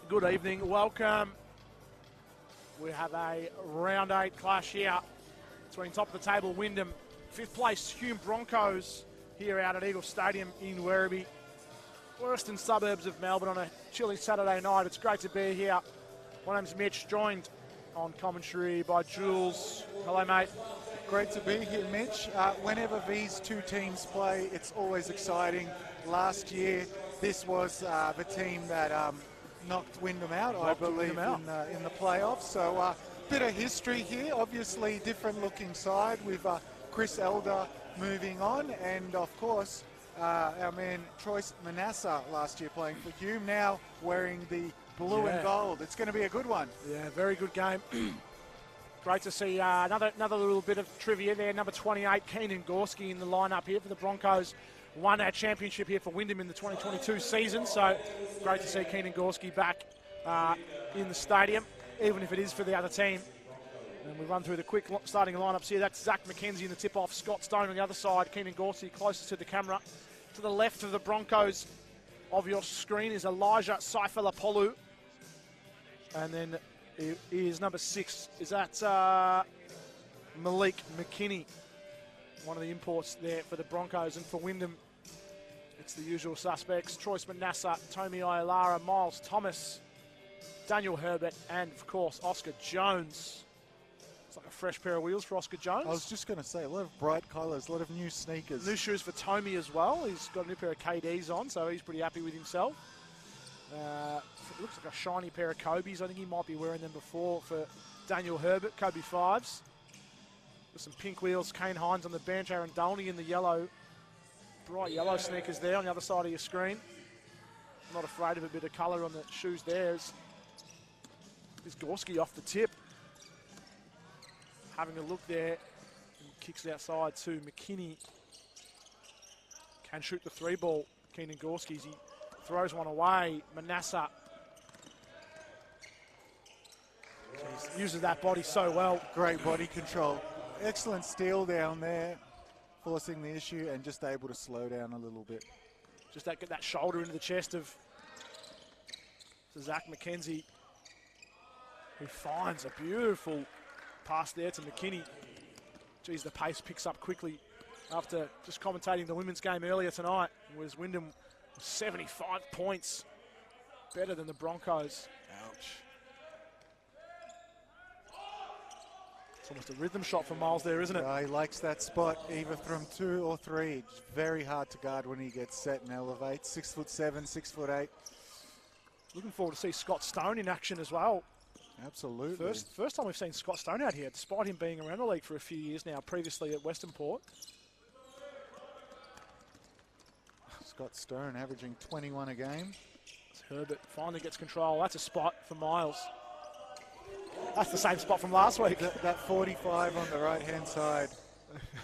Good evening. Welcome. We have a round 8 clash here between top of the table Wyndham, 5th place Hume Broncos here out at Eagle Stadium in Werribee. Western suburbs of Melbourne on a chilly Saturday night. It's great to be here. My name's Mitch, joined on commentary by Jules. Hello, mate. Great to be here, Mitch. Whenever these two teams play, it's always exciting. Last year, this was the team that knocked Wyndham out, I believe, in the playoffs. So a bit of history here. Obviously, different looking side with Chris Elder moving on, and of course, our man Troyce Manasseh last year playing for Hume, now wearing the blue and gold. It's going to be a good one. Yeah, very good game. Great to see another little bit of trivia there. Number 28, Keenan Gorski in the lineup here for the Broncos. Won our championship here for Wyndham in the 2022 season, so great to see Keenan Gorski back in the stadium, even if it is for the other team. And we run through the quick starting lineups here. That's Zach McKenzie in the tip-off, Scott Stone on the other side, Keenan Gorski closest to the camera. To the left of the Broncos of your screen is Elijah Saifalapolu. And then is number 6, is that Malik McKinney, one of the imports there for the Broncos. And for Wyndham, it's the usual suspects: Troyce Manasseh, Tomi Iolara, Miles Thomas, Daniel Herbert, and of course Oscar Jones. It's like a fresh pair of wheels for Oscar Jones. I was just going to say, a lot of bright colours, a lot of new sneakers. New shoes for Tomi as well. He's got a new pair of KDs on, so he's pretty happy with himself. It looks like a shiny pair of Kobe's. I think he might be wearing them before for Daniel Herbert, Kobe 5s. With some pink wheels, Kane Hines on the bench, Aaron Dolney in the yellow, bright yellow sneakers there on the other side of your screen. Not afraid of a bit of colour on the shoes there. Is Gorski off the tip. Having a look there, and kicks it outside to McKinney. Can shoot the 3 ball, Keenan Gorski. He throws one away. Manasseh uses that body so well. Great body control. Excellent steal down there, forcing the issue and just able to slow down a little bit. Just get that shoulder into the chest of Zach McKenzie, who finds a beautiful pass there to McKinney. Geez, the pace picks up quickly after just commentating the women's game earlier tonight. Was Wyndham 75 points better than the Broncos. Ouch. It's almost a rhythm shot for Miles there, isn't it? He likes that spot, either from 2 or 3. It's very hard to guard when he gets set and elevates. 6'7", 6'8". Looking forward to see Scott Stone in action as well. Absolutely. First time we've seen Scott Stone out here, despite him being around the league for a few years now, previously at Western Port. Scott Stone averaging 21 a game. Herbert finally gets control. That's a spot for Miles. That's the same spot from last week. That 45 on the right-hand side.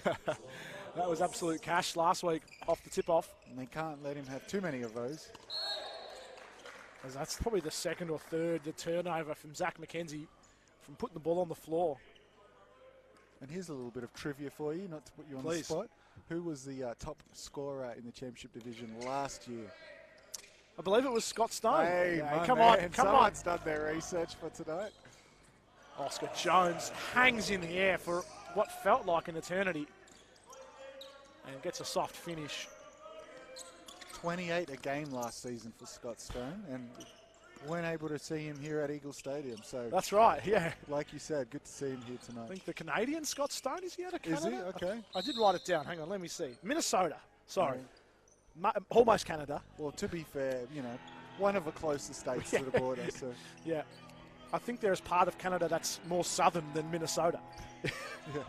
That was absolute cash last week off the tip-off. And they can't let him have too many of those. As that's probably the second or third, the turnover from Zach McKenzie from putting the ball on the floor. And here's a little bit of trivia for you, not to put you on Please. the spot. Who was the top scorer in the championship division last year? I believe it was Scott Stone. Hey, yeah, come on. Someone's done their research for tonight. Oscar Jones hangs in the air for what felt like an eternity and gets a soft finish. 28 a game last season for Scott Stone, and weren't able to see him here at Eagle Stadium. So that's right, yeah. Like you said, good to see him here tonight. I think the Canadian Scott Stone, is he out of Canada? Is he? Okay. I did write it down. Hang on, let me see. Minnesota. Sorry. Almost Canada. Well, to be fair, you know, one of the closest states to the border. So yeah. I think there's part of Canada that's more southern than Minnesota. Yeah.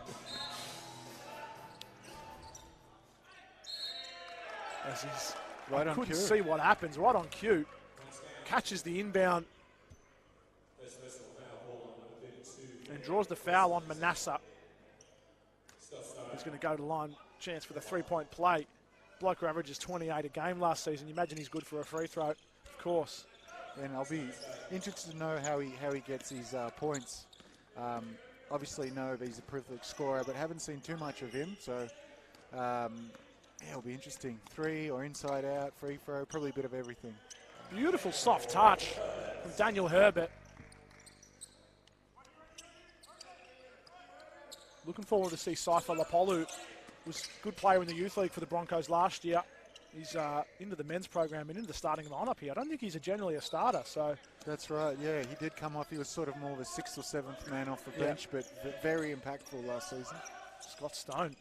As he's right on couldn't cue. see what happens. Right on cue. Catches the inbound and draws the foul on Manasseh. He's going to go to line. Chance for the 3-point play. Bloke who averages 28 a game last season. You imagine he's good for a free throw, of course. And I'll be interested to know how he gets his points. Obviously know that he's a prolific scorer, but haven't seen too much of him. So yeah, it'll be interesting. 3 or inside out, free throw, probably a bit of everything. Beautiful soft touch from Daniel Herbert. Looking forward to see Saifa Lapolu. Was a good player in the youth league for the Broncos last year. He's into the men's program and into the starting lineup here. I don't think he's generally a starter. So that's right. Yeah, he did come off. He was sort of more of a 6th or 7th man off the bench, but very impactful last season. Scott Stone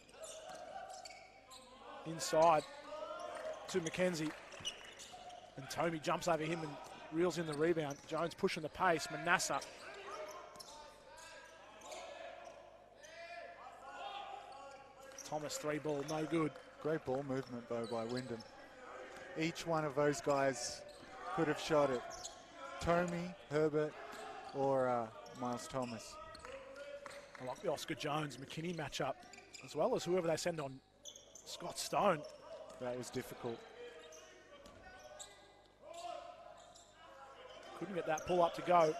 inside to McKenzie, and Tomey jumps over him and reels in the rebound. Jones pushing the pace. Manasseh. Thomas, 3 ball, no good. Great ball movement, though, by Wyndham. Each one of those guys could have shot it. Tomey, Herbert, or Miles Thomas. I like the Oscar Jones-McKinney matchup, as well as whoever they send on Scott Stone. That was difficult. Couldn't get that pull up to go.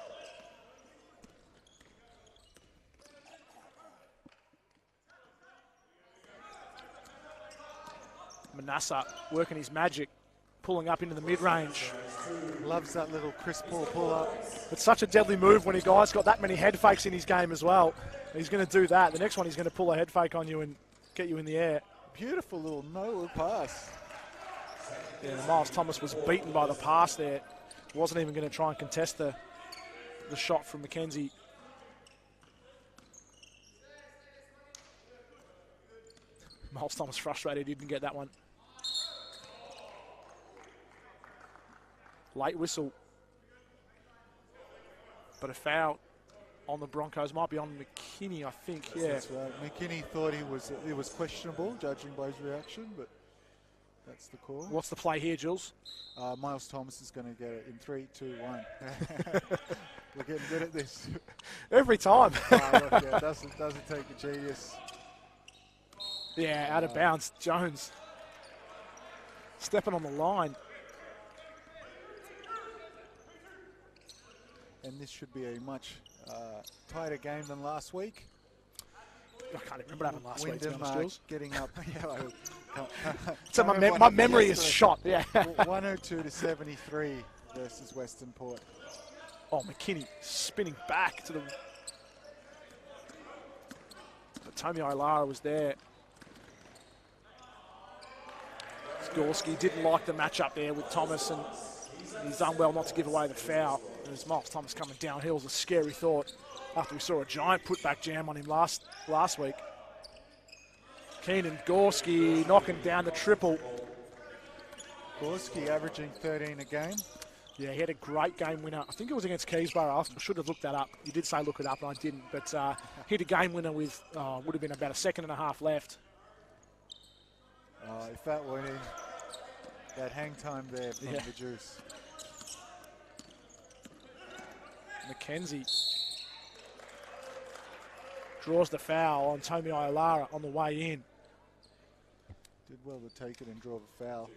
Manasseh working his magic, pulling up into the mid-range. Loves that little Chris Paul pull-up. It's such a deadly move when a guy's got that many head fakes in his game as well. He's going to do that. The next one, he's going to pull a head fake on you and get you in the air. Beautiful little no-look pass. Yeah, Miles Thomas was beaten by the pass there. Wasn't even going to try and contest the shot from McKenzie. Miles Thomas frustrated, he didn't get that one. Late whistle. But a foul on the Broncos. Might be on McKinney, I think. Yeah. That's right. McKinney thought it was questionable, judging by his reaction, but that's the call. What's the play here, Jules? Miles Thomas is going to get it in 3, 2, 1. We're getting good at this. Every time. Look, yeah, doesn't take a genius. Yeah, out of bounds. Jones stepping on the line. And this should be a much tighter game than last week. I can't even remember what happened last week, Wyndham to be honest, getting up. So my memory is shot. Yeah. 102 to 73 versus Western Port. Oh, McKinney spinning back to the... But Tommy Ilara was there. Gorski didn't like the matchup there with Thomas, and he's done well not to give away the foul. There's Miles Thomas coming downhill is a scary thought after we saw a giant putback jam on him last week. Keenan Gorski knocking down the triple. Gorski averaging 13 a game. Yeah, he had a great game winner. I think it was against Keysborough. I should have looked that up. You did say look it up, and I didn't. But he had a game winner with, would have been about a second and a half left. If that went in, that hang time there from the Juice. McKenzie draws the foul on Tommy Ilara on the way in. Did well to take it and draw the foul.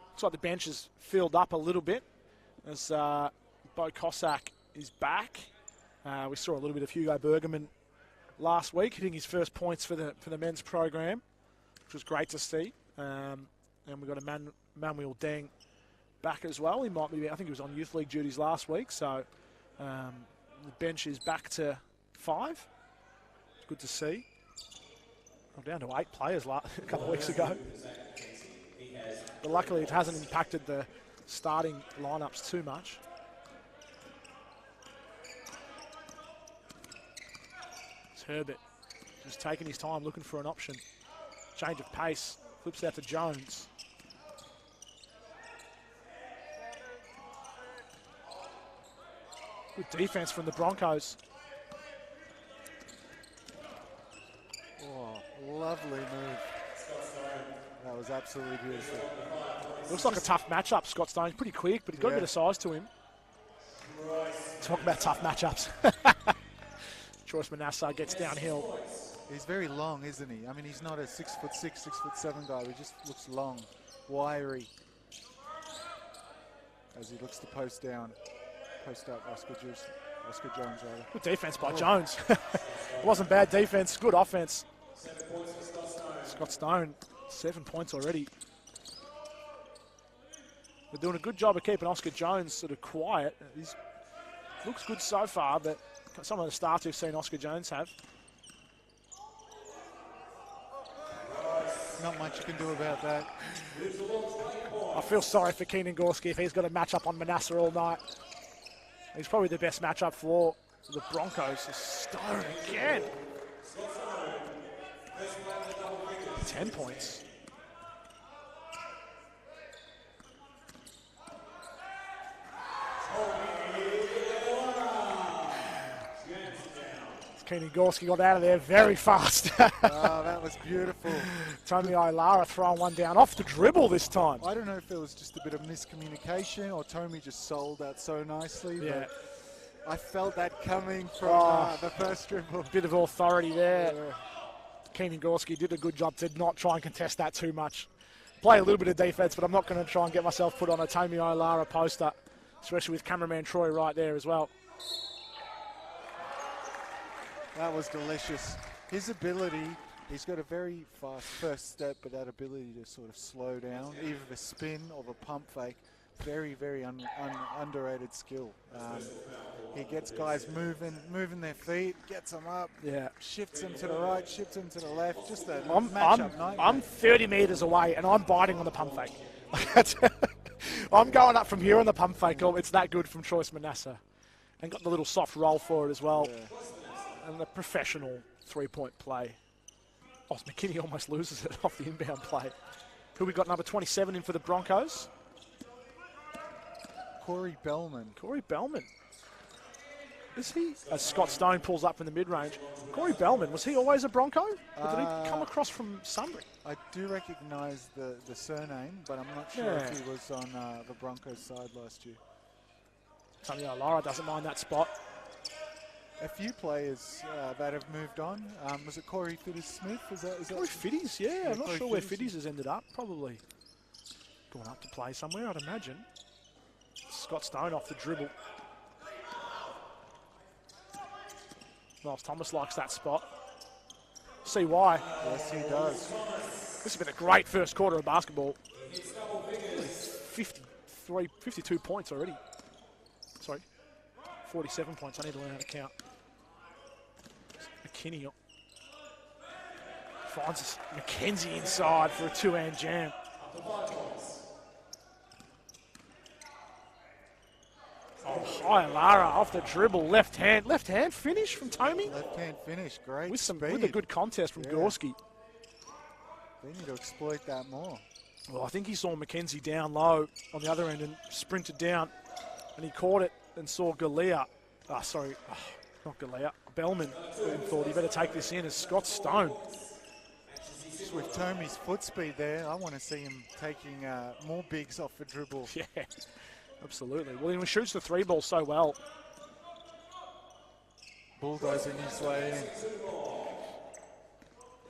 Looks like the bench is filled up a little bit as Bo Cossack is back. We saw a little bit of Hugo Bergerman last week, hitting his first points for the men's program, which was great to see. And we've got a Manuel Deng back as well. He might be, I think he was on youth league duties last week, so the bench is back to 5. It's good to see. I'm down to 8 players a couple of weeks ago. But luckily it hasn't impacted the starting lineups too much. It's Herbert just taking his time, looking for an option. Change of pace, flips out to Jones. Good defense from the Broncos. Oh, lovely move. That was absolutely beautiful. Looks like a tough matchup. Scott Stone's pretty quick, but he's got a bit of size to him. Talk about tough matchups. Choice Manasseh gets downhill. He's very long, isn't he? I mean, he's not a 6'6", 6'7" guy. He just looks long, wiry. As he looks to post up Oscar Jones, rather. Good defense by Jones. It wasn't bad defense, good offense. Scott Stone 7 points already. They're doing a good job of keeping Oscar Jones sort of quiet. He looks good so far, but some of the starts we've seen Oscar Jones have. Not much you can do about that. I feel sorry for Keenan Gorski if he's got a matchup on Manasseh all night. He's probably the best matchup for the Broncos. Stone again. 10 points. Keenan Gorski got out of there very fast. Oh, that was beautiful. Tommy Ilara throwing one down off the dribble this time. I don't know if it was just a bit of miscommunication or Tommy just sold that so nicely. Yeah. But I felt that coming from the first dribble. Bit of authority there. Yeah. Keenan Gorski did a good job to not try and contest that too much. Play a little bit of defense, but I'm not going to try and get myself put on a Tommy Ilara poster, especially with cameraman Troy right there as well. That was delicious. His ability, he's got a very fast first step, but that ability to sort of slow down, either the spin or the pump fake, very, very underrated skill. He gets guys moving their feet, gets them up, shifts them to the right, shifts them to the left, just a matchup nightmare. I'm 30 metres away and I'm biting on the pump fake. I'm going up from here on the pump fake. Oh, it's that good from Choice Manasseh. And got the little soft roll for it as well. Yeah. And the professional three-point play. Oh, McKinney almost loses it off the inbound play. Who we got number 27 in for the Broncos? Corey Bellman. Corey Bellman. Is he? As Scott Stone pulls up from the mid-range. Corey Bellman, was he always a Bronco? Or did he come across from Sunbury? I do recognise the surname, but I'm not sure if he was on the Broncos side last year. Tony O'Lara doesn't mind that spot. A few players that have moved on. Was it Corey Fitters-Smith? Is that Corey Fitties, yeah. I'm not Corey sure where Fitties. Fitties has ended up. Probably gone up to play somewhere, I'd imagine. Scott Stone off the dribble. Miles Thomas likes that spot. See why. Yes, he does. This has been a great first quarter of basketball. 52 points already. Sorry, 47 points. I need to learn how to count. McKinney finds McKenzie inside for a two-hand jam. Oh, Lara off the dribble, left hand finish from Tommy. Left hand finish, great. With speed. a good contest from Gorski. They need to exploit that more. Well, I think he saw McKenzie down low on the other end and sprinted down, and he caught it and saw Galea. Not Galea. Bellman and thought he better take this in as Scott Stone. Just with Tommy's foot speed there, I want to see him taking more bigs off the dribble. Yeah, absolutely. Well, he shoots the three ball so well. Bulldozing his way in.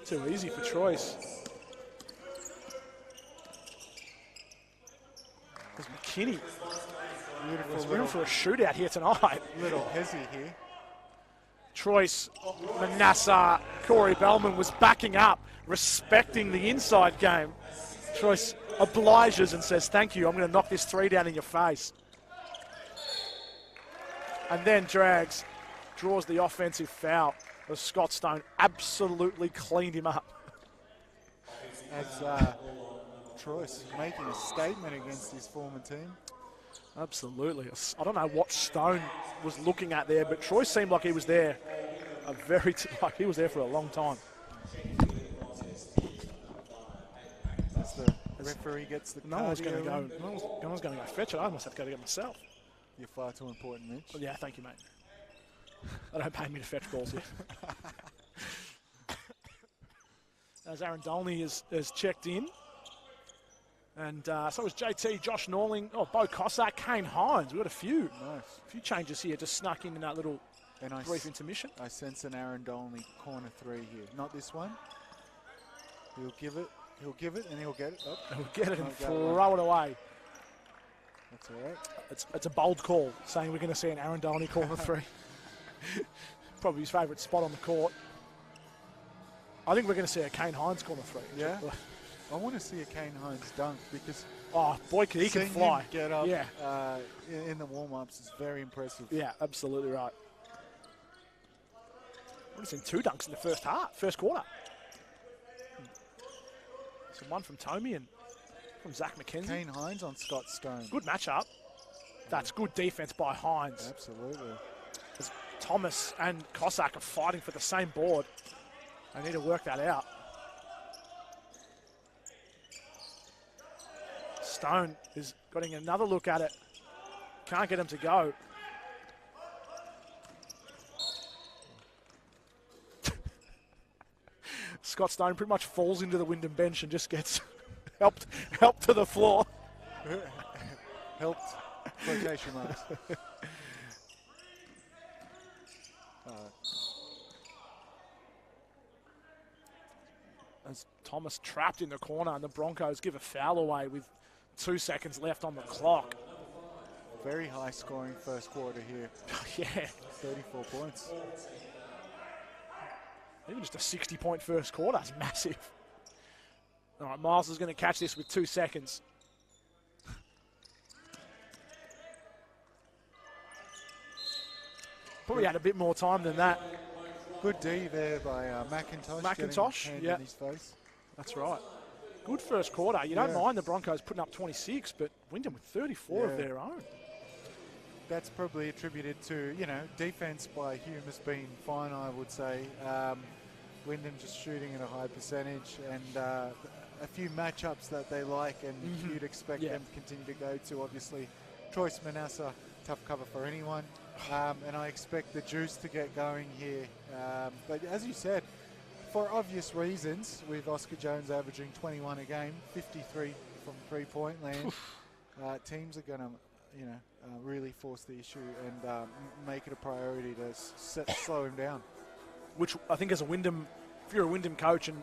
Too easy for Troyes. There's McKinney. Beautiful. There's room for a shootout here tonight. Little hezzy here. Troyes, Manasseh, Corey Bellman was backing up, respecting the inside game. Troyes obliges and says, thank you, I'm going to knock this three down in your face. And then draws the offensive foul as Scott Stone absolutely cleaned him up. As Troyes making a statement against his former team. Absolutely. I don't know what Stone was looking at there, but Troy seemed like he was there he was there for a long time. As the referee gets the No one's going to go. No one's going to go fetch it. I must have to go to get myself. You're far too important, Mitch. Well, yeah, thank you, mate. They don't pay me to fetch balls here. As Aaron Dolney has checked in. And so was JT, Josh Norling, Bo Cossack, Kane Hines. We've got a few changes here, just snuck in that little brief intermission. I sense an Aaron Dolney corner three here. Not this one. He'll give it, and he'll get it. Oh, he'll get it and throw it away. That's all right. It's a bold call, saying we're going to see an Aaron Dolney corner three. Probably his favourite spot on the court. I think we're going to see a Kane Hines corner three. Yeah? I want to see a Kane Hines dunk because Oh, boy, he can fly. Him get up yeah. In the warm-ups is very impressive. Yeah, absolutely right. We've seen 2 dunks in the first quarter. So one from Tomey and from Zach McKenzie. Kane Hines on Scott Stone. Good matchup. That's good defense by Hines. Absolutely. As Thomas and Cossack are fighting for the same board. They need to work that out. Stone is getting another look at it. Can't get him to go. Scott Stone pretty much falls into the Wyndham bench and just gets helped to the floor. Helped. Quotation marks. As Thomas trapped in the corner and the Broncos give a foul away with 2 seconds left on the clock. Very high scoring first quarter here. Yeah. 34 points. Even just a 60-point first quarter is massive. All right, Miles is going to catch this with 2 seconds. Probably had a bit more time than that. Good D there by McIntosh. McIntosh, yeah. In his face. That's right. Good first quarter. You don't mind the Broncos putting up 26, but Wyndham with 34 of their own. That's probably attributed to, defense by Hume has been fine, I would say. Wyndham just shooting at a high percentage and a few matchups that they like and you'd expect them to continue to go to. Obviously, Troyce Manassa, tough cover for anyone. And I expect the juice to get going here. But as you said, for obvious reasons, with Oscar Jones averaging 21 a game, 53 from three-point land, teams are going to, really force the issue and make it a priority to slow him down. Which I think as a Wyndham, if you're a Wyndham coach and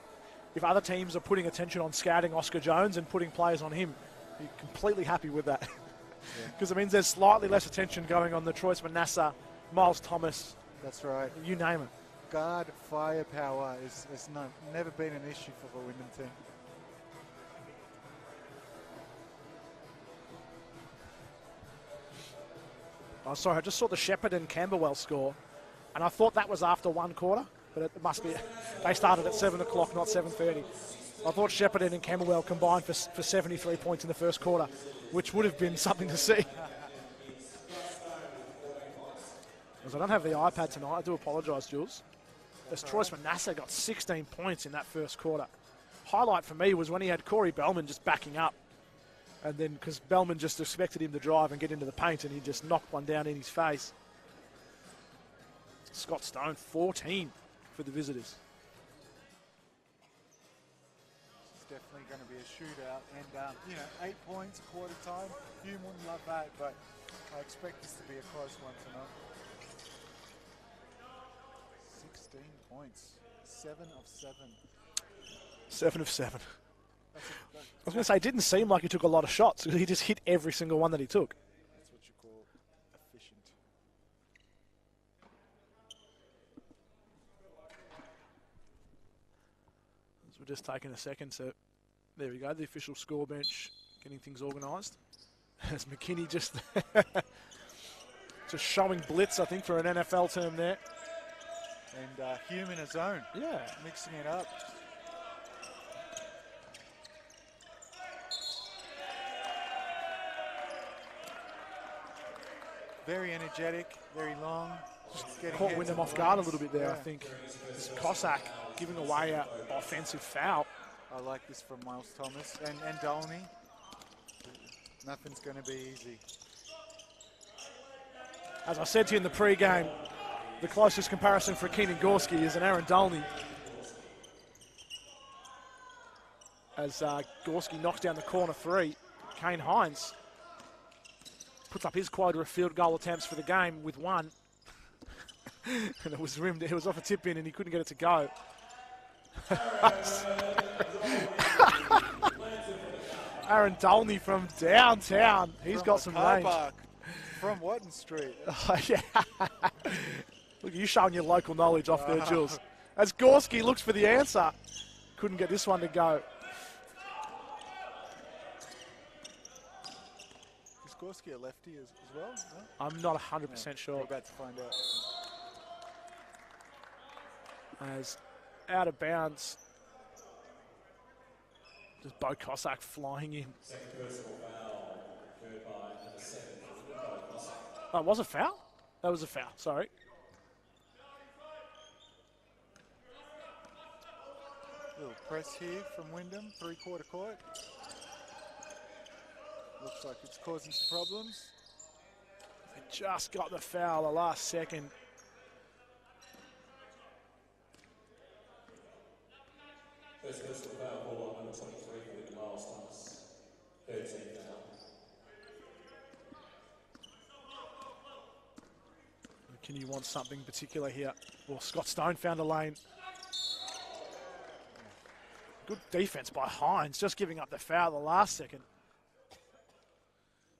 if other teams are putting attention on scouting Oscar Jones and putting players on him, you're completely happy with that. Because it means there's slightly less attention going on the Troyce Manassa, Miles Thomas. That's right. You name it. Guard firepower has never been an issue for the Wyndham team. Oh, sorry, I just saw the Shepherd and Camberwell score, and I thought that was after 1 quarter, but it must be. They started at 7 o'clock, not 7:30. I thought Shepherd and Camberwell combined for 73 points in the first quarter, which would have been something to see. Because I don't have the iPad tonight, I do apologise, Jules. As Troyce Manassa got 16 points in that first quarter. Highlight for me was when he had Corey Bellman just backing up. And then, because Bellman just expected him to drive and get into the paint, and he just knocked one down in his face. Scott Stone, 14 for the visitors. It's definitely going to be a shootout. And, 8 points, quarter time. Hume wouldn't love that, but I expect this to be a close one tonight. 16 points. 7 of 7. 7 of 7. I was going to say, it didn't seem like he took a lot of shots. He just hit every single one that he took. That's what you call efficient. So we're just taking a second. So there we go, the official score bench, getting things organised. As McKinney just showing blitz, I think, for an NFL term there. And Hume in his own. Yeah. Mixing it up. Very energetic, very long. Caught Wyndham off guard a little bit there, I think. This Cossack giving away an offensive foul. I like this from Miles Thomas and Dolney. Nothing's going to be easy. As I said to you in the pre-game, the closest comparison for Keenan Gorski is an Aaron Dolney. As Gorski knocks down the corner 3, Kane Hines puts up his quota of field goal attempts for the game with 1. And it was rimmed. It was off a tip in and he couldn't get it to go. Aaron Dolney from downtown. He's got some range. From Watton Street. Yeah. Look, you showing your local knowledge off there, Jules. As Gorski looks for the answer. Couldn't get this one to go. Gorski a lefty as well? No? I'm not 100% sure. We're about to find out. As out of bounds, just Bo Cossack flying in. Oh, it was a foul? That was a foul, sorry. Little press here from Wyndham, three-quarter court. Looks like it's causing some problems. They just got the foul the last second. First personal foul ball on number 23 for Wyndham Miles Thomas. 13 foul. Can you want something particular here? Well, Scott Stone found a lane. Good defense by Hines, just giving up the foul the last second.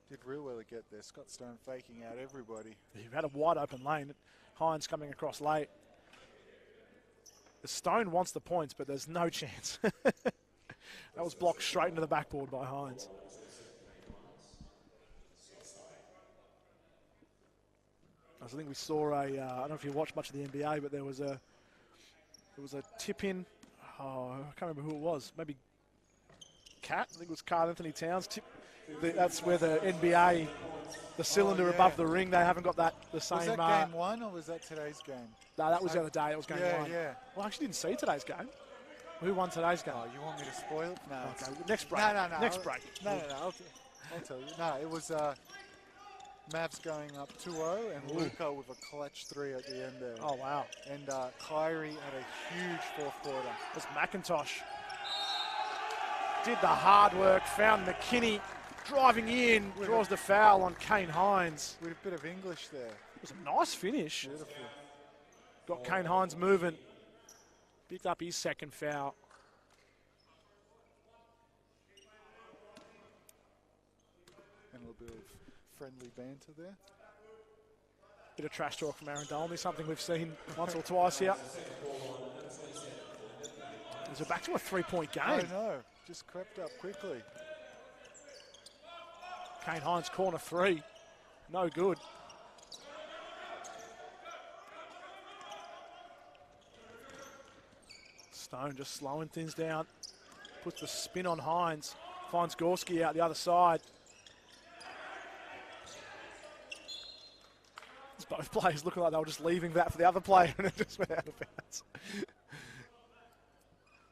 Did real well to get there. Scott Stone faking out everybody. He had a wide open lane. Hines coming across late. The Stone wants the points, but there's no chance. That was blocked straight into the backboard by Hines. I think we saw a, I don't know if you watched much of the NBA, but there was a tip in. Oh, I can't remember who it was. Maybe Cat. I think it was Karl Anthony Towns. That's where the NBA, the cylinder above the ring, they haven't got that the same. Was that game one or was that today's game? No, that was the other day. It was game one. Yeah. Well, I actually didn't see today's game. Who won today's game? Oh, you want me to spoil it? No. Okay, next break. No. Next break. No. I'll tell you. No, it was Mavs going up 2-0 and Luka with a clutch three at the end there. Oh, wow. And Kyrie had a huge fourth quarter. It was McIntosh. Did the hard work, found McKinney driving in, draws the foul on Kane Hines. With a bit of English there. It was a nice finish. Beautiful. Got Kane Hines moving. Picked up his second foul. And a little bit of friendly banter there. Bit of trash talk from Aaron Dolney, something we've seen once or twice here. Is it back to a three-point game? I know. Just crept up quickly. Kane Hines, corner three. No good. Stone just slowing things down. Puts the spin on Hines. Finds Gorski out the other side. Both players looking like they were just leaving that for the other player and it just went out of bounds.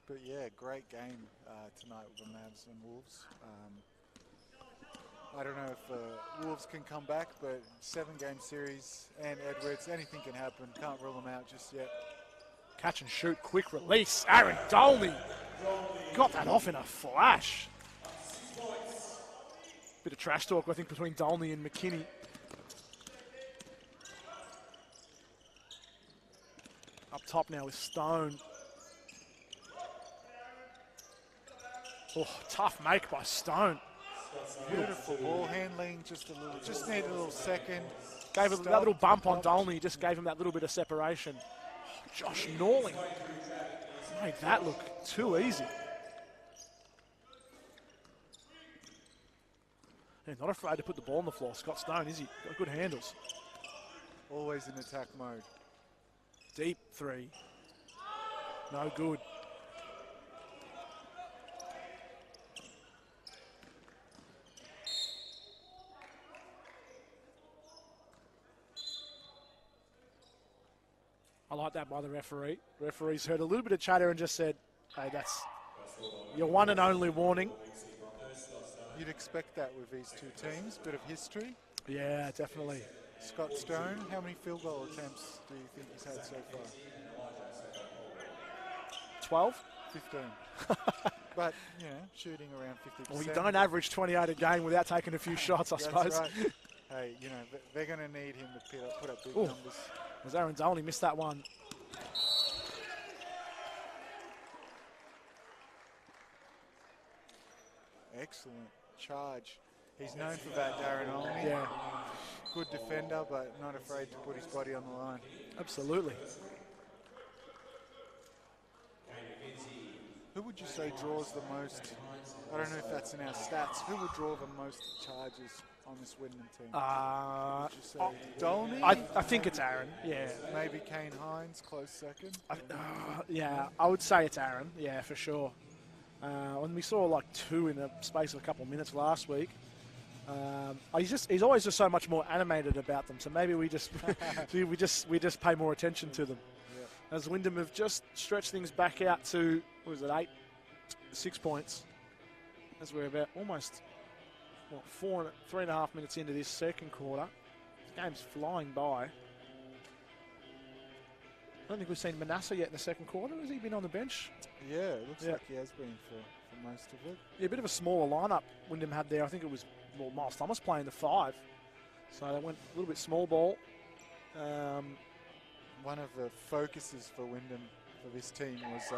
But yeah, great game tonight with the Mavs and Wolves. I don't know if Wolves can come back, but 7-game series and Edwards, anything can happen. Can't rule them out just yet. Catch and shoot, quick release. Aaron Dolney got that off in a flash. Bit of trash talk, I think, between Dolney and McKinney. Up top now with Stone. Oh, tough make by Stone. Beautiful ball handling, just needed a little second. Gave it that little bump on Dolney, just gave him that little bit of separation. Oh, Josh Norling made that look too easy. Yeah, not afraid to put the ball on the floor. Scott Stone, is he? Got good handles. Always in attack mode. Deep three. No good. I like that by the referee. The referee's heard a little bit of chatter and just said, hey, that's your one and only warning. You'd expect that with these two teams. Bit of history. Yeah, definitely. Scott Stone, how many field goal attempts do you think he's had so far? 12? 15. But, you know, shooting around 50%. Well, you don't average 28 a game without taking a few shots, I suppose. That's right. Hey, you know, they're going to need him to put up big numbers. As Aaron Dolney missed that one. Excellent charge. He's known for that, Darren Olney. Yeah. Good defender, but not afraid to put his body on the line. Absolutely. Who would you say draws the most? I don't know if that's in our stats. Who would draw the most charges on this Wyndham team? Uh, Would you say Dolney? I think it's Aaron, yeah. Maybe Kane Hines, close second. Yeah, I would say it's Aaron, yeah, for sure. When we saw like 2 in the space of a couple of minutes last week, he's always just so much more animated about them. So maybe we just we just pay more attention to them. Yeah. As Wyndham have just stretched things back out to, what was it, 6 points, as we're about almost 3.5 minutes into this second quarter. This game's flying by. I don't think we've seen Manasseh yet in the second quarter. Has he been on the bench? Yeah, it looks like he has been for most of it. Yeah, a bit of a smaller lineup Wyndham had there. I think it was Miles Thomas playing the 5. So they went a little bit small ball. One of the focuses for Wyndham for this team was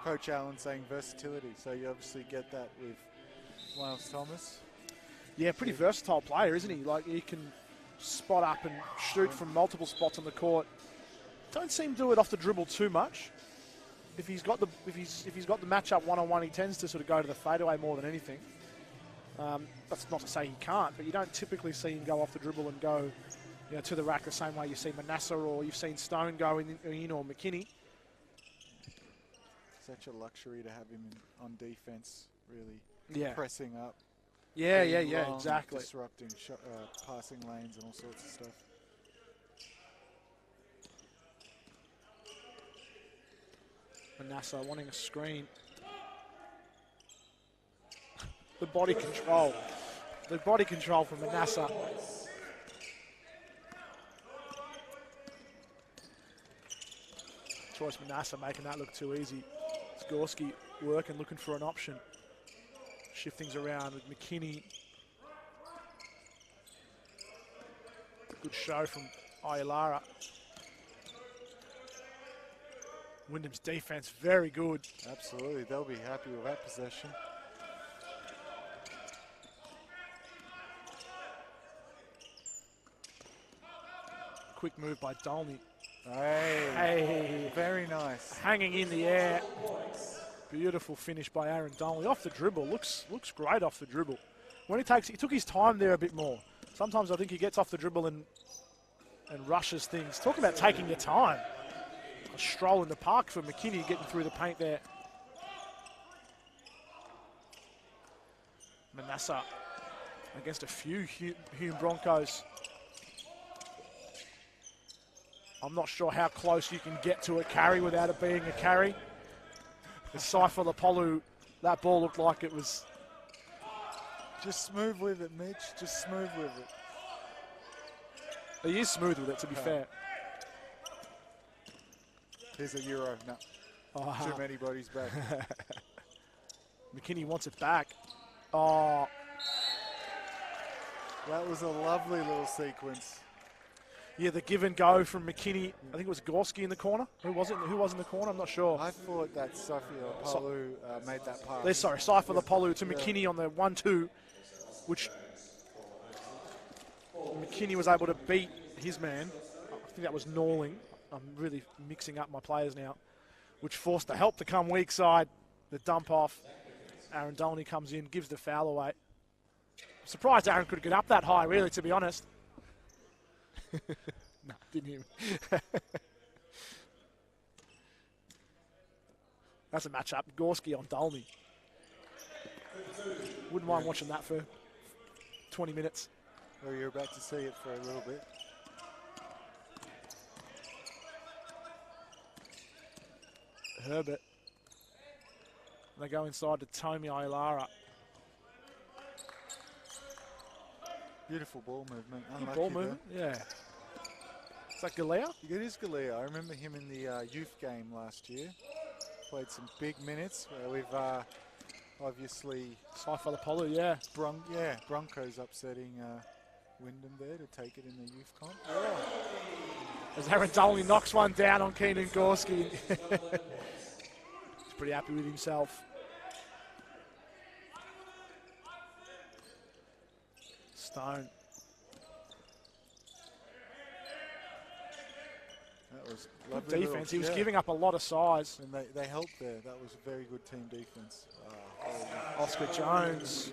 Coach Allen saying versatility. So you obviously get that with Miles Thomas. Yeah, pretty versatile player, isn't he? Like, he can spot up and shoot from multiple spots on the court. Don't seem to do it off the dribble too much. If he's got the matchup one-on-one, he tends to sort of go to the fadeaway more than anything. That's not to say he can't, but you don't typically see him go off the dribble and go, to the rack the same way you see Manasseh or you've seen Stone go in or McKinney. Such a luxury to have him on defense, really pressing up. Yeah, exactly. Disrupting passing lanes and all sorts of stuff. Manasseh wanting a screen. The body control. The body control from Manasseh. Choice Manasseh making that look too easy. It's Gorski working, looking for an option. Shift things around with McKinney. Good show from Ayelara. Wyndham's defense, very good. Absolutely, they'll be happy with that possession. Quick move by Dolney. Hey, very nice. Hanging in the air. Beautiful finish by Aaron Dolney. Off the dribble, looks great off the dribble. When he took his time there a bit more. Sometimes I think he gets off the dribble and rushes things. Talking about taking your time. A stroll in the park for McKinney getting through the paint there. Manasseh against a few Hume Broncos. I'm not sure how close you can get to a carry without it being a carry. The Cypher Lapolu, that ball looked like it was... Just smooth with it, Mitch. Just smooth with it. He is smooth with it, to be fair. Here's a Euro. No. Too many bodies back. McKinney wants it back. Oh. That was a lovely little sequence. Yeah, the give and go from McKinney. I think it was Gorski in the corner. Who was it? Who was in the corner? I'm not sure. I thought that Cypher Lapolu made that pass. Sorry, Cypher Lapolu to McKinney on the 1-2, which McKinney was able to beat his man. I think that was Norling. I'm really mixing up my players now, which forced the help to come weak side. The dump off. Aaron Dolney comes in, gives the foul away. Surprised Aaron could get up that high, really, to be honest. No, didn't hear me. That's a matchup. Gorski on Dolney. Wouldn't mind watching that for 20 minutes. Well, you're about to see it for a little bit. Herbert. They go inside to Tomi Ayelara. Beautiful ball movement. Good ball movement, yeah. Is that Galea? It is Galea. I remember him in the youth game last year. Played some big minutes with obviously... Cypher Lapolu, yeah. Broncos upsetting Wyndham there to take it in the youth comp. Yeah. As Aaron Dolney knocks one down on Keenan Gorski. He's pretty happy with himself. Stone. That was good defense. He was giving up a lot of size. And they helped there. That was a very good team defense. Oscar Jones.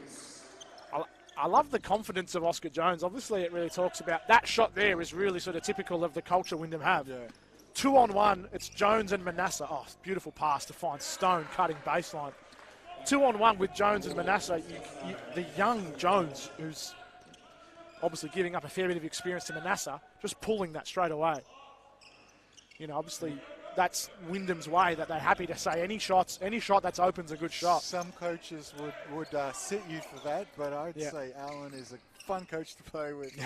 I love the confidence of Oscar Jones. Obviously, it really talks about that shot there is really sort of typical of the culture Wyndham have. Yeah. 2-on-1, it's Jones and Manasseh. Oh, beautiful pass to find Stone cutting baseline. 2-on-1 with Jones and Manasseh. The young Jones, who's obviously giving up a fair bit of experience to Manasseh, just pulling that straight away. You know, obviously that's Wyndham's way, that they're happy to say any shot that's open's a good shot. Some coaches would sit you for that, but I'd say Alan is a fun coach to play with.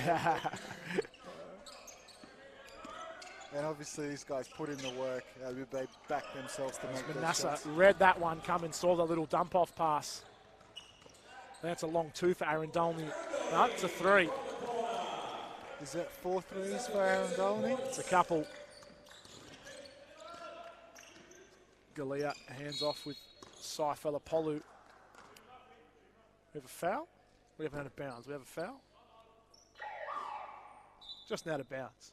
And obviously these guys put in the work. They back themselves to make Manasseh those shots. read that one come and saw the little dump-off pass. That's a long 2 for Aaron Dolney. No, it's a 3. Is that 4 threes for Aaron Dolney? It's a couple. Galea hands off with Saifalapolu. We have a foul? We haven't had a bounce. We have a foul? Just now out of bounds.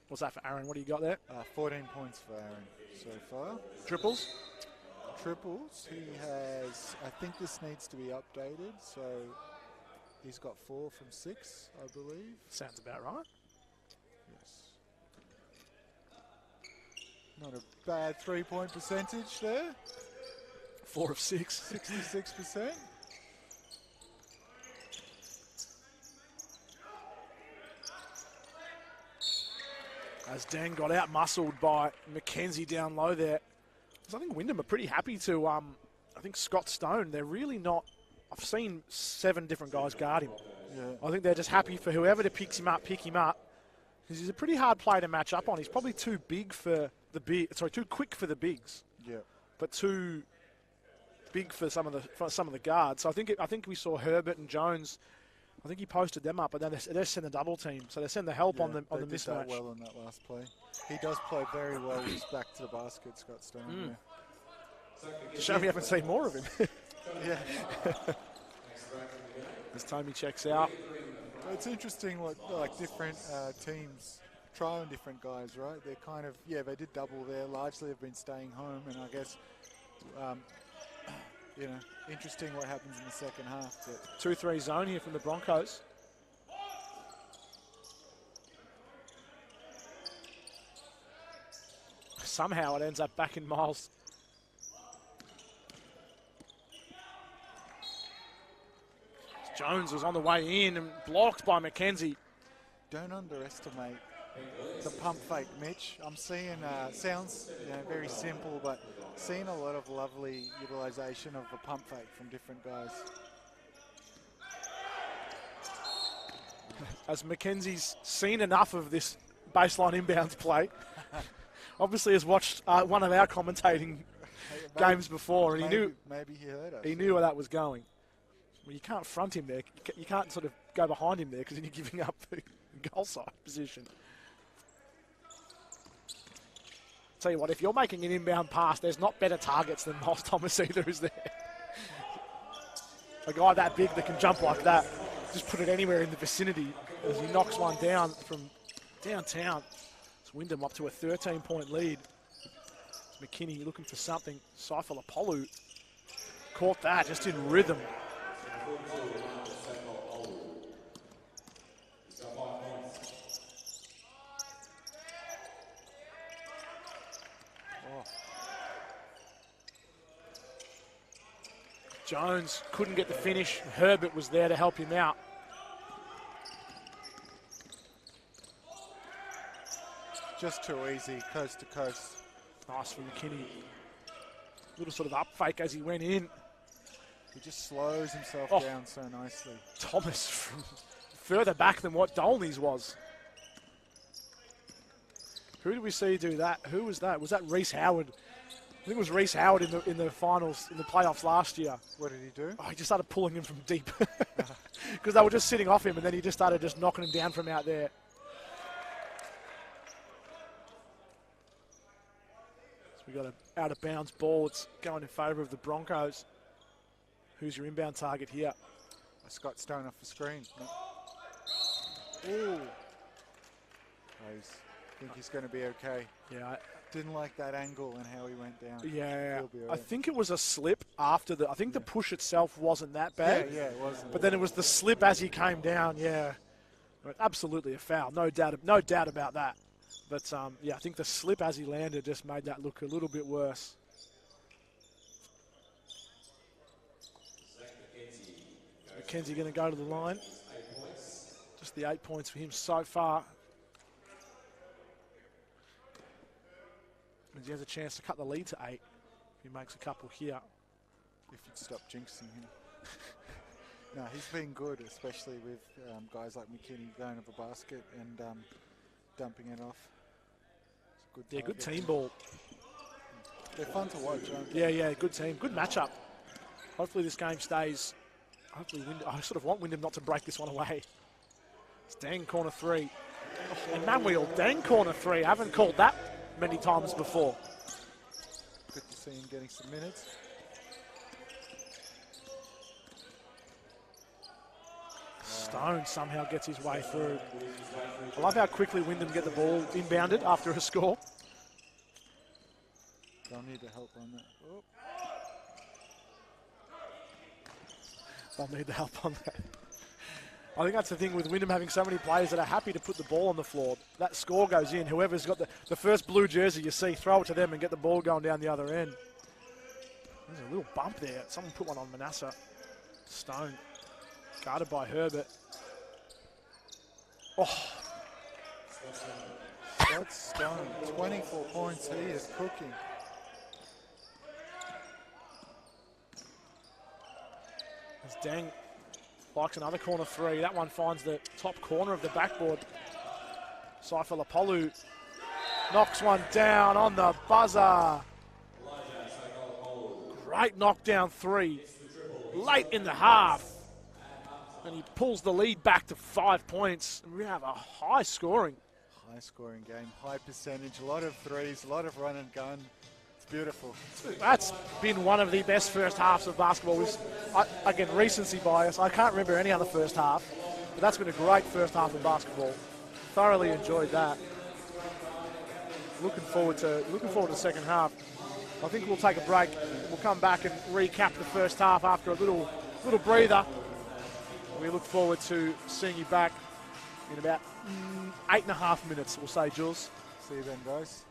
What's that for Aaron? What do you got there? 14 points for Aaron so far. Triples? Triples, he has, I think this needs to be updated, so he's got 4 from 6, I believe. Sounds about right. Yes. Not a bad 3-point percentage there. 4 of 6. 66%. As Dan got out-muscled by Mackenzie down low there. I think Wyndham are pretty happy to, I think Scott Stone, they're really not, I've seen 7 different guys guard him. Yeah. I think they're just happy for whoever to pick him up. Because he's a pretty hard player to match up on. He's probably too quick for the bigs. Yeah. But too big for some of the guards. So I think we saw Herbert and Jones. I think he posted them up, but then they send the double team, so they send the help on the they did mismatch. that well on that last play. He does play very well. He's back to the basket, Scott Stone. It's a shame we haven't seen more of him. Yeah. As Tommy checks out. It's interesting what different teams try on different guys, right? They're kind of, they did double there. Largely have been staying home, and I guess, interesting what happens in the second half. 2-3 zone here from the Broncos. Somehow it ends up back in Miles. Jones was on the way in and blocked by Mackenzie. Don't underestimate the pump fake, Mitch. I'm seeing, sounds very simple, but seeing a lot of lovely utilisation of the pump fake from different guys. As Mackenzie's seen enough of this baseline inbounds play, obviously has watched one of our commentating games before, and maybe he heard us. He knew where that was going. Well, you can't front him there. You can't sort of go behind him there because then you're giving up the goal side position. Tell you what, if you're making an inbound pass, there's not better targets than Miles Thomas either, is there? A guy that big that can jump like that, just put it anywhere in the vicinity as he knocks one down from downtown. It's Wyndham up to a 13-point lead. It's McKinney looking for something. Saifalapolu caught that, just in rhythm. Jones couldn't get the finish. Herbert was there to help him out. Just too easy, coast to coast. Nice from McKinney. Little sort of up fake as he went in. He just slows himself down so nicely. Thomas from further back than what Dolney's was. Who did we see do that? Who was that? Was that Reece Howard? I think it was Reece Howard in the finals, in the playoffs last year. What did he do? Oh, he just started pulling him from deep. Because they were just sitting off him, and then he just started just knocking him down from out there. So we got an out-of-bounds ball. It's going in favour of the Broncos. Who's your inbound target here? Scott Stone off the screen. Ooh. He's think he's going to be okay. Yeah. Didn't like that angle and how he went down. Yeah. He'll be all I right. think it was a slip after the... I think the push itself wasn't that bad. Yeah, it wasn't. But then it was the slip as he came down, yeah. But absolutely a foul, no doubt about that. But, yeah, I think the slip as he landed just made that look a little bit worse. McKenzie going to go to the line. Just the 8 points for him so far. Means he has a chance to cut the lead to 8 if he makes a couple here. If you'd stop jinxing him. No, he's been good, especially with guys like McKinney going to the basket and dumping it off. It's a good Good target. team ball. They're fun to watch, aren't they? Yeah, good team. Good matchup. Hopefully this game stays. Hopefully Wyndham, I sort of want Wyndham not to break this one away. It's Deng corner 3. Emmanuel Deng corner 3. I haven't called that many times before. Good to see him getting some minutes. Stone somehow gets his way through. I love how quickly Wyndham get the ball inbounded after a score. They'll need the help on that. Oh. They'll need the help on that. I think that's the thing with Wyndham having so many players that are happy to put the ball on the floor. That score goes in. Whoever's got the first blue jersey you see, throw it to them and get the ball going down the other end. There's a little bump there. Someone put one on Manasseh. Stone. Guarded by Herbert. Oh. That's Stone. 24 points. He is cooking. As Deng likes another corner 3. That one finds the top corner of the backboard. Saifulapolu knocks one down on the buzzer. Great knockdown 3. Late in the half. And he pulls the lead back to 5 points. And we have a high scoring. High scoring game. High percentage. A lot of threes. A lot of run and gun. It's beautiful. That's been one of the best first halves of basketball. Again, recency bias. I can't remember any other first half. But that's been a great first half of basketball. Thoroughly enjoyed that. Looking forward to the second half. I think we'll take a break. We'll come back and recap the first half after a little breather. We look forward to seeing you back in about 8.5 minutes, we'll say, Jules. See you then, guys.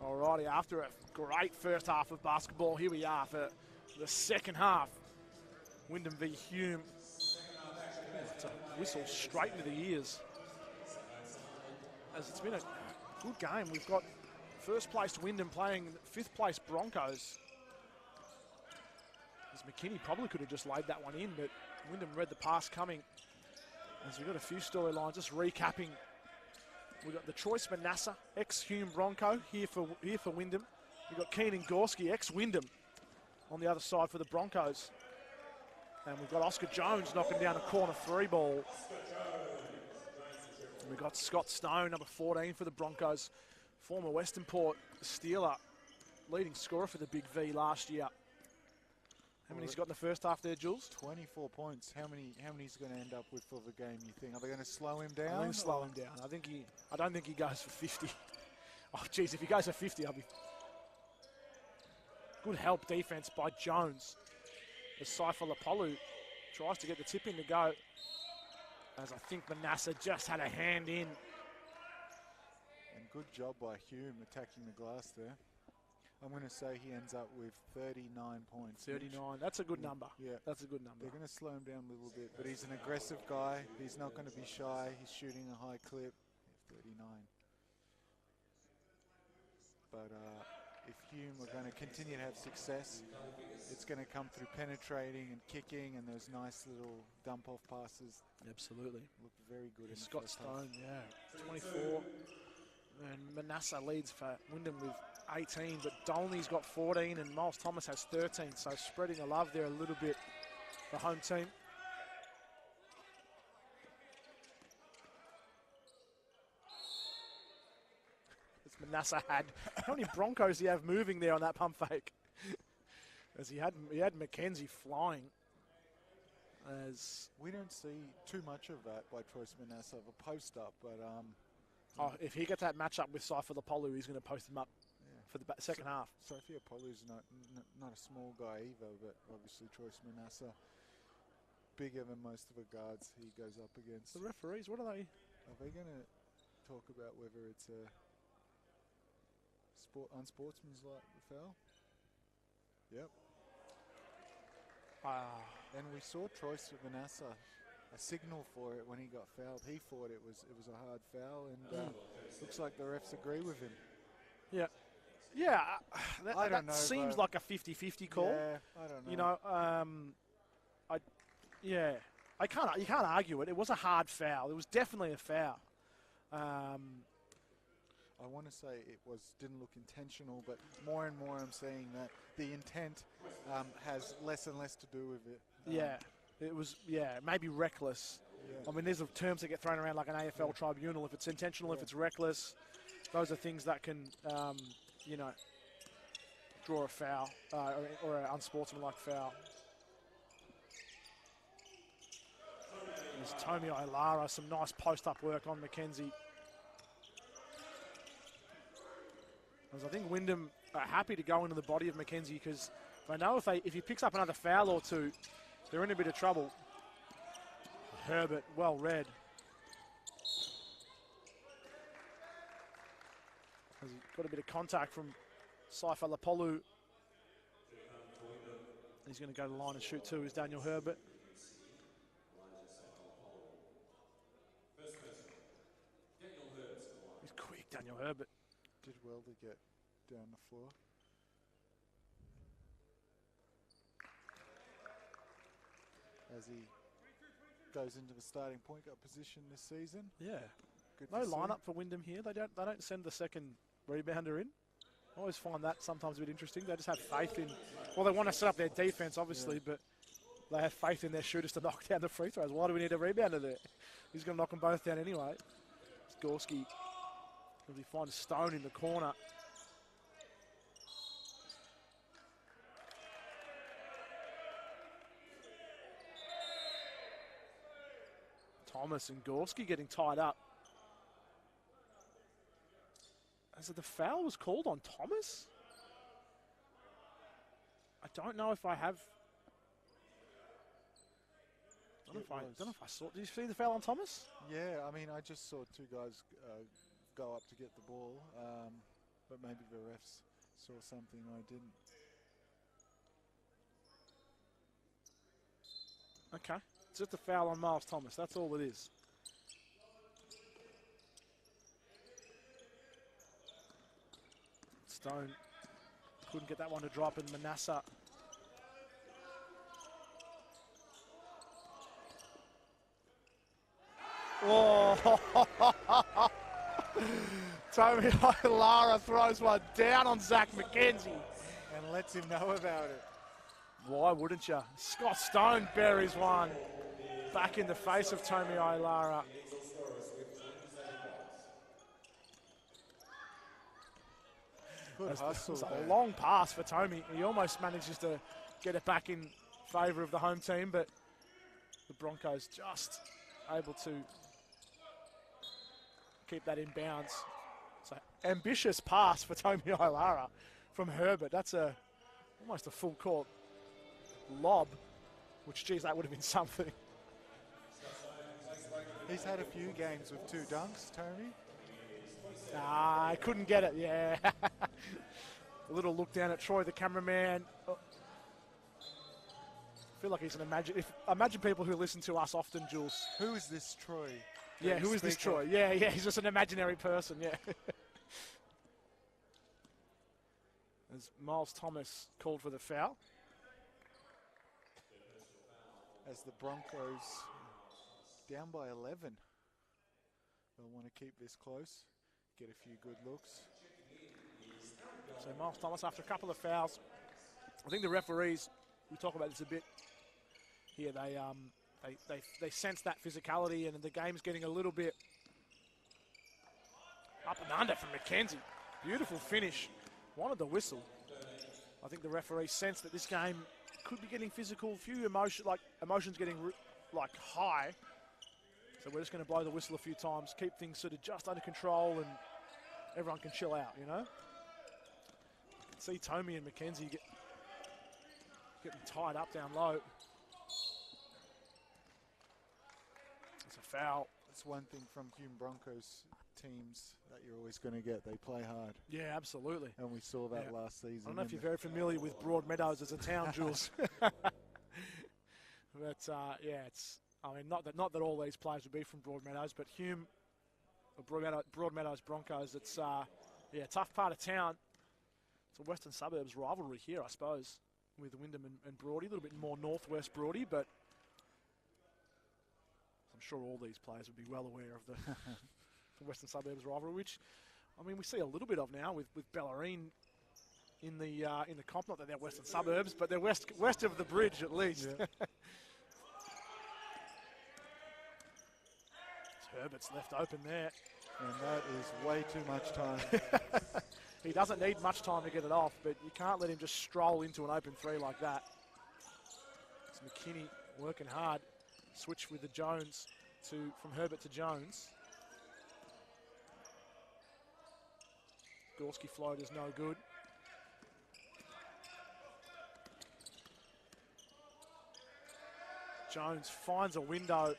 Alrighty, after a great first half of basketball, here we are for the second half. Wyndham v Hume. It's a whistle straight into the ears. As it's been a good game. We've got first place Wyndham playing fifth place Broncos. As McKinney probably could have just laid that one in, but Wyndham read the pass coming. As we've got a few storylines, just recapping. We've got the Choice Manasseh, ex-Hume Bronco, here for Wyndham. We've got Keenan Gorski, ex-Wyndham, on the other side for the Broncos. And we've got Oscar Jones knocking down a corner 3 ball. And we've got Scott Stone, number 14 for the Broncos, former Western Port Steeler, leading scorer for the Big V last year. How many's got in the first half there, Jules? 24 points. How many's going to end up with for the game, you think? Are they going to slow him down? I think slow him down. I don't think he goes for 50. Oh, geez, if he goes for 50, I'll be... Good help defense by Jones. As Saiful Apollo tries to get the tip in to go. As I think Manasseh just had a hand in. And good job by Hume attacking the glass there. I'm going to say he ends up with 39 points. 39, that's a good number. Yeah. That's a good number. They're going to slow him down a little bit, but he's an aggressive guy. He's not going to be shy. He's shooting a high clip. 39. But if Hume are going to continue to have success, it's going to come through penetrating and kicking and those nice little dump-off passes. Absolutely. Look very good. In Scott the first Stone, yeah. 24. And Manasseh leads for Wyndham with 18, but Dolney's got 14 and Miles Thomas has 13, so spreading the love there a little bit, the home team. As Manasseh had, how many Broncos do you have moving there on that pump fake? As he had McKenzie flying. As we don't see too much of that by Troyce Manasseh of a post-up, but if he gets that matchup with Saiful Apollo, he's going to post him up for the second half. Sophia Apollo's not a small guy either, but obviously Troyce Manasseh bigger than most of the guards he goes up against. The referees, what are they? Are they going to talk about whether it's a unsportsmanlike foul? Yep. And we saw Troyce Manasseh a signal for it when he got fouled. He thought it was a hard foul, and looks like the refs agree with him. Yeah. Yeah, that seems like a 50-50 call. Yeah, I don't know. You know, you can't argue it. It was a hard foul. It was definitely a foul. I want to say it didn't look intentional, but more and more I'm seeing that the intent has less and less to do with it. It was, maybe reckless. Yeah. I mean, there's terms that get thrown around like an AFL tribunal. If it's intentional, if it's reckless, those are things that can, draw a foul or an unsportsmanlike foul. There's Tommy Ilara, some nice post-up work on McKenzie. As I think Wyndham are happy to go into the body of McKenzie because they know if he picks up another foul or two, they're in a bit of trouble. Herbert, well read. Has got a bit of contact from Saiful Apollo. He's going to go to the line and shoot too, is Daniel Herbert. He's quick, Daniel Herbert. Did well to get down the floor. As he goes into the starting point guard position this season. Yeah. Good no lineup for Wyndham here. They don't send the second rebounder in. I always find that sometimes a bit interesting. They just have faith in, well, they want to set up their defense, obviously, but they have faith in their shooters to knock down the free throws. Why do we need a rebounder there? He's going to knock them both down anyway. It's Gorski. He finds Stone in the corner. Thomas and Gorski getting tied up. As the foul was called on Thomas? I don't know if I have. I don't know if I saw. Did you see the foul on Thomas? Yeah, I mean, I just saw two guys go up to get the ball. but maybe the refs saw something I didn't. Okay, it's just a foul on Miles Thomas. That's all it is. Stone couldn't get that one to drop, and Manasseh. Oh, Tommy Lara throws one down on Zach McKenzie. And lets him know about it. Why wouldn't you? Scott Stone buries one back in the face of Tommy Lara. Good hustle It's a there. long pass for Tommy. He almost manages to get it back in favour of the home team, but the Broncos just able to keep that in bounds. So ambitious pass for Tommy Lara from Herbert. That's almost a full court lob, which, geez, that would have been something. He's had a few games with 2 dunks, Tommy. I couldn't get it, yeah. A little look down at Troy, the cameraman. Oh. I feel like he's an imagine people who listen to us often, Jules. Who is this Troy? Yeah, who is this Troy? Yeah, he's just an imaginary person, yeah. As Miles Thomas called for the foul. As the Broncos down by 11. They'll want to keep this close, get a few good looks. So Miles Thomas, after a couple of fouls, I think the referees, we talk about this a bit here, they sense that physicality, and the game's getting a little bit up and under from McKenzie. Beautiful finish. Wanted the whistle. I think the referees sense that this game could be getting physical. Few emotions getting high. So we're just going to blow the whistle a few times, keep things sort of just under control, and everyone can chill out, you know? I can see Tommy and McKenzie getting tied up down low. It's a foul. That's one thing from Hume Broncos teams that you're always going to get. They play hard. Yeah, absolutely. And we saw that last season. I don't know if you're very familiar with Broadmeadows as a town, Jules. But yeah, it's. I mean, not that all these players would be from Broadmeadows, but Hume, Broadmeadows Broncos. It's tough part of town. It's a Western Suburbs rivalry here, I suppose, with Wyndham and Broady. A little bit more northwest Broady, but I'm sure all these players would be well aware of the Western Suburbs rivalry, which, I mean, we see a little bit of now with Bellarine in the comp. Not that they're Western Suburbs, but they're west of the bridge at least. Yeah. Herbert's left open there. And that is way too much time. He doesn't need much time to get it off, but you can't let him just stroll into an open three like that. It's McKinney working hard. Switch with the Jones from Herbert to Jones. Gorski floater's no good. Jones finds a window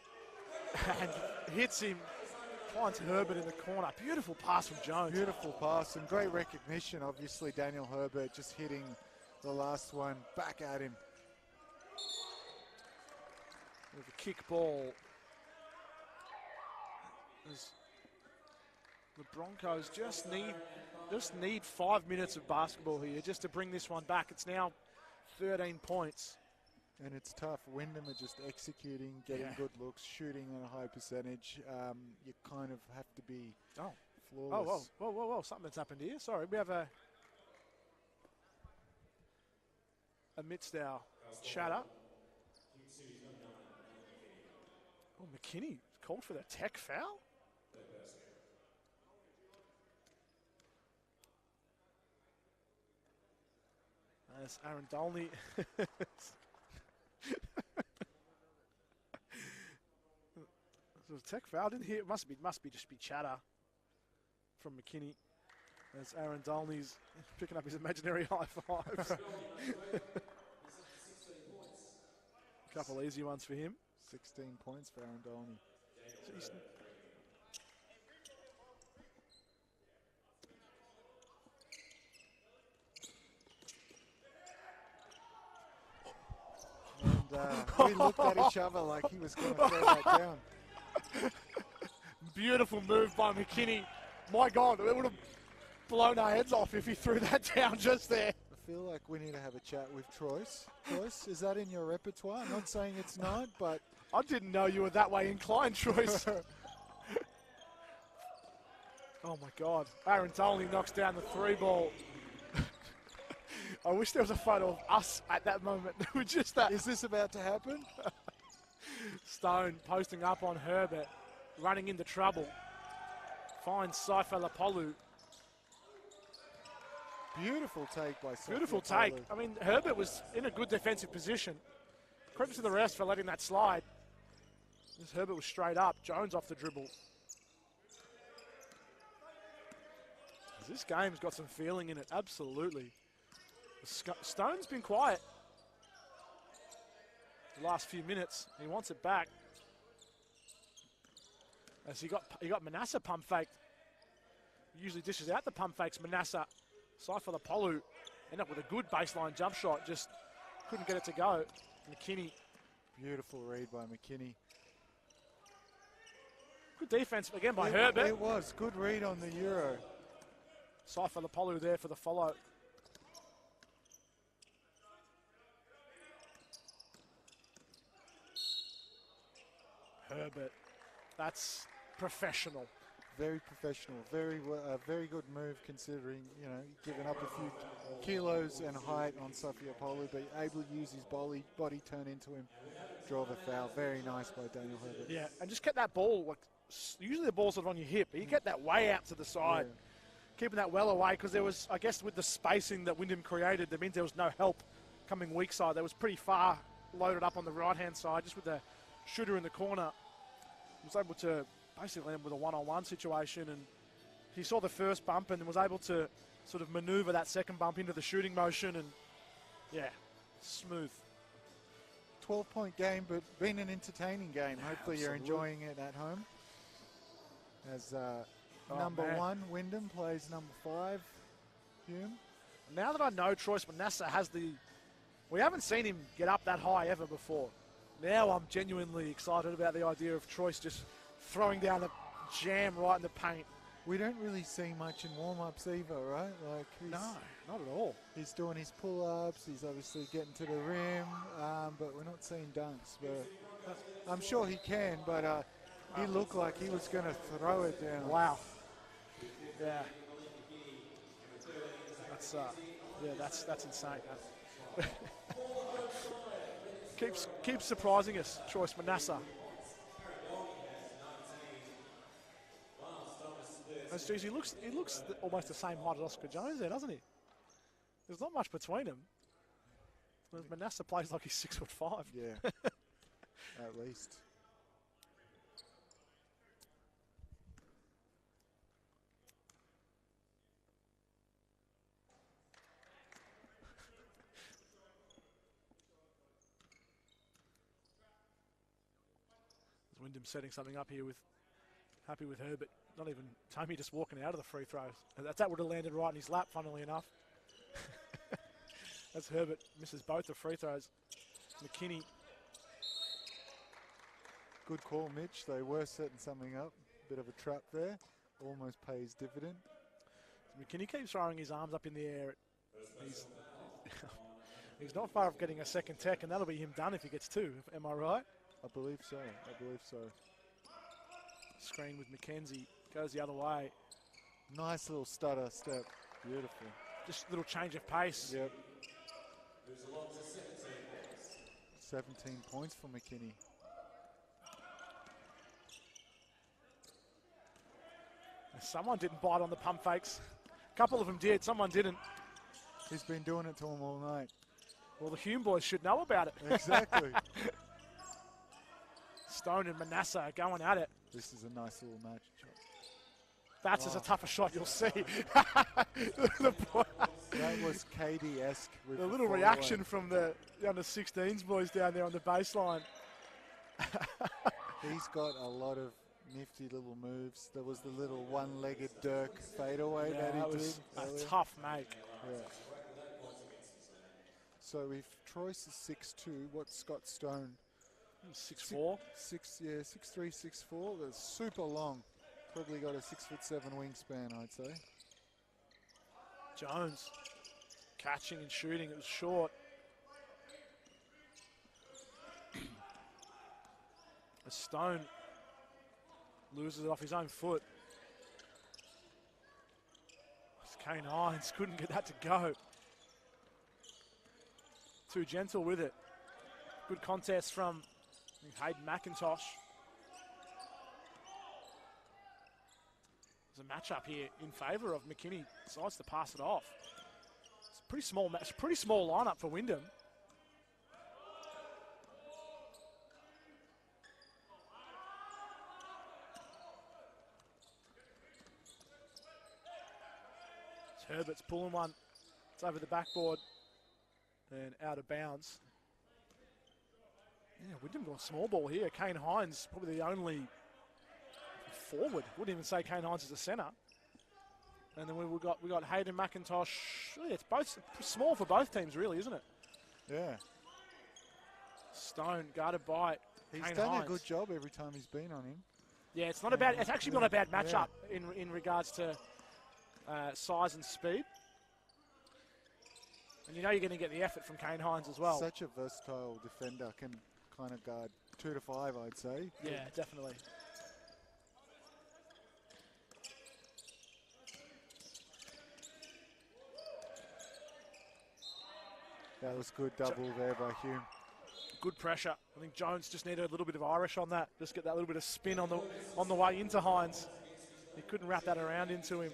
and hits him, finds Herbert in the corner. Beautiful pass from Jones. Beautiful pass and great recognition. Obviously, Daniel Herbert just hitting the last one back at him. With a kick ball. As the Broncos just need 5 minutes of basketball here just to bring this one back. It's now 13 points. And it's tough. Wyndham are just executing, getting good looks, shooting on a high percentage. You kind of have to be flawless. Whoa. Something's happened here. Sorry, we have amidst our chatter. Oh, McKinney called for the tech foul? As Aaron Dolney. So tech foul didn't hear. It must be just chatter from McKinney as Aaron Dolney's picking up his imaginary high fives. A couple easy ones for him. 16 points for Aaron Dolney. we looked at each other like he was going to throw that down. Beautiful move by McKinney. My God, it would have blown our heads off if he threw that down just there. I feel like we need to have a chat with Troyce. Troyce, is that in your repertoire? I'm not saying it's not, but... I didn't know you were that way inclined, Troyce. Oh, my God. Aaron Tolley knocks down the 3 ball. I wish there was a photo of us at that moment. We're just that. Is this about to happen? Stone posting up on Herbert, running into trouble. Finds Saifalapolu. Beautiful take by Saifalapolu. Beautiful take. I mean, Herbert was in a good defensive position. Credit to the rest for letting that slide. This Herbert was straight up. Jones off the dribble. This game's got some feeling in it, absolutely. Stone's been quiet the last few minutes. He wants it back. As he got Manasseh pump faked. He usually dishes out the pump fakes. Manasseh, Saifalapolu, end up with a good baseline jump shot. Just couldn't get it to go. McKinney. Beautiful read by McKinney. Good defense again by Herbert. It was. Good read on the Euro. Saifalapolu there for the follow. Herbert, that's professional. Very professional, very good move considering, you know, giving up a few kilos and height on Saifalapolu, but able to use his body turn into him, draw the foul. Very nice by Daniel Herbert. Yeah, and just kept that ball, like, usually the ball's sort of on your hip, but you kept that way out to the side, keeping that well away, because there was, I guess with the spacing that Wyndham created, that means there was no help coming weak side. That was pretty far loaded up on the right-hand side, just with the shooter in the corner. Was able to basically end with a one-on-one situation, and he saw the first bump and was able to sort of maneuver that second bump into the shooting motion, and yeah, smooth. 12-point game, but been an entertaining game. Hopefully you're enjoying it at home. As number 1, Wyndham, plays number 5, Hume. Now that I know Troyce Manasseh has we haven't seen him get up that high ever before. Now I'm genuinely excited about the idea of Troyce just throwing down a jam right in the paint. We don't really see much in warm-ups either, right? Like no, not at all. He's doing his pull-ups, he's obviously getting to the rim, but we're not seeing dunks. But I'm sure he can, but he looked like he was going to throw it down. Wow. Yeah. That's insane. Keeps surprising us, Troyce Manasseh. Geez, he looks almost the same height as Oscar Jones there, doesn't he? There's not much between them. Manasseh plays like he's 6'5". Yeah, at least. Wyndham setting something up here happy with Herbert. Not even Tommy just walking out of the free throws. That would have landed right in his lap, funnily enough. As Herbert misses both the free throws. McKinney. Good call, Mitch. They were setting something up. Bit of a trap there. Almost pays dividend. McKinney keeps throwing his arms up in the air. He's not far off getting a second tech, and that'll be him done if he gets 2. Am I right? I believe so. I believe so. Screen with McKenzie. Goes the other way. Nice little stutter step. Beautiful. Just a little change of pace. Yep. 17 points for McKinney. Someone didn't bite on the pump fakes. A couple of them did. Someone didn't. He's been doing it to him all night. Well, the Hume boys should know about it. Exactly. Stone and Manasseh are going at it. This is a nice little match. That's as a tougher shot you'll see. That was KD-esque. The little reaction from the under-16s boys down there on the baseline. He's got a lot of nifty little moves. There was the little one-legged Dirk fadeaway that he did. A tough make. Yeah. So if Troyes is 6'2", what's Scott Stone? 6'4". 6'3", 6'4". That's super long. Probably got a 6'7" wingspan, I'd say. Jones catching and shooting. It was short. As Stone loses it off his own foot. Kane Hines couldn't get that to go. Too gentle with it. Good contest from Hayden McIntosh. There's a matchup here in favour of McKinney. Decides to pass it off. It's a pretty small match, pretty small lineup for Wyndham. Herbert's pulling one. It's over the backboard and out of bounds. Yeah, Wyndham got a small ball here. Kane Hines probably the only forward. Wouldn't even say Kane Hines is a centre. And then we got Hayden McIntosh. Yeah, it's both small for both teams, really, isn't it? Yeah. Stone guarded by He's Kane done Hines. a good job every time he's been on him. Yeah, it's not a bad. It's actually not a bad matchup in regards to size and speed. And you know you're going to get the effort from Kane Hines as well. Such a versatile defender, can kind of guard 2 to 5, I'd say. Yeah, definitely. That was good double there by Hume. Good pressure. I think Jones just needed a little bit of Irish on that. Just get that little bit of spin on the way into Hines. He couldn't wrap that around into him.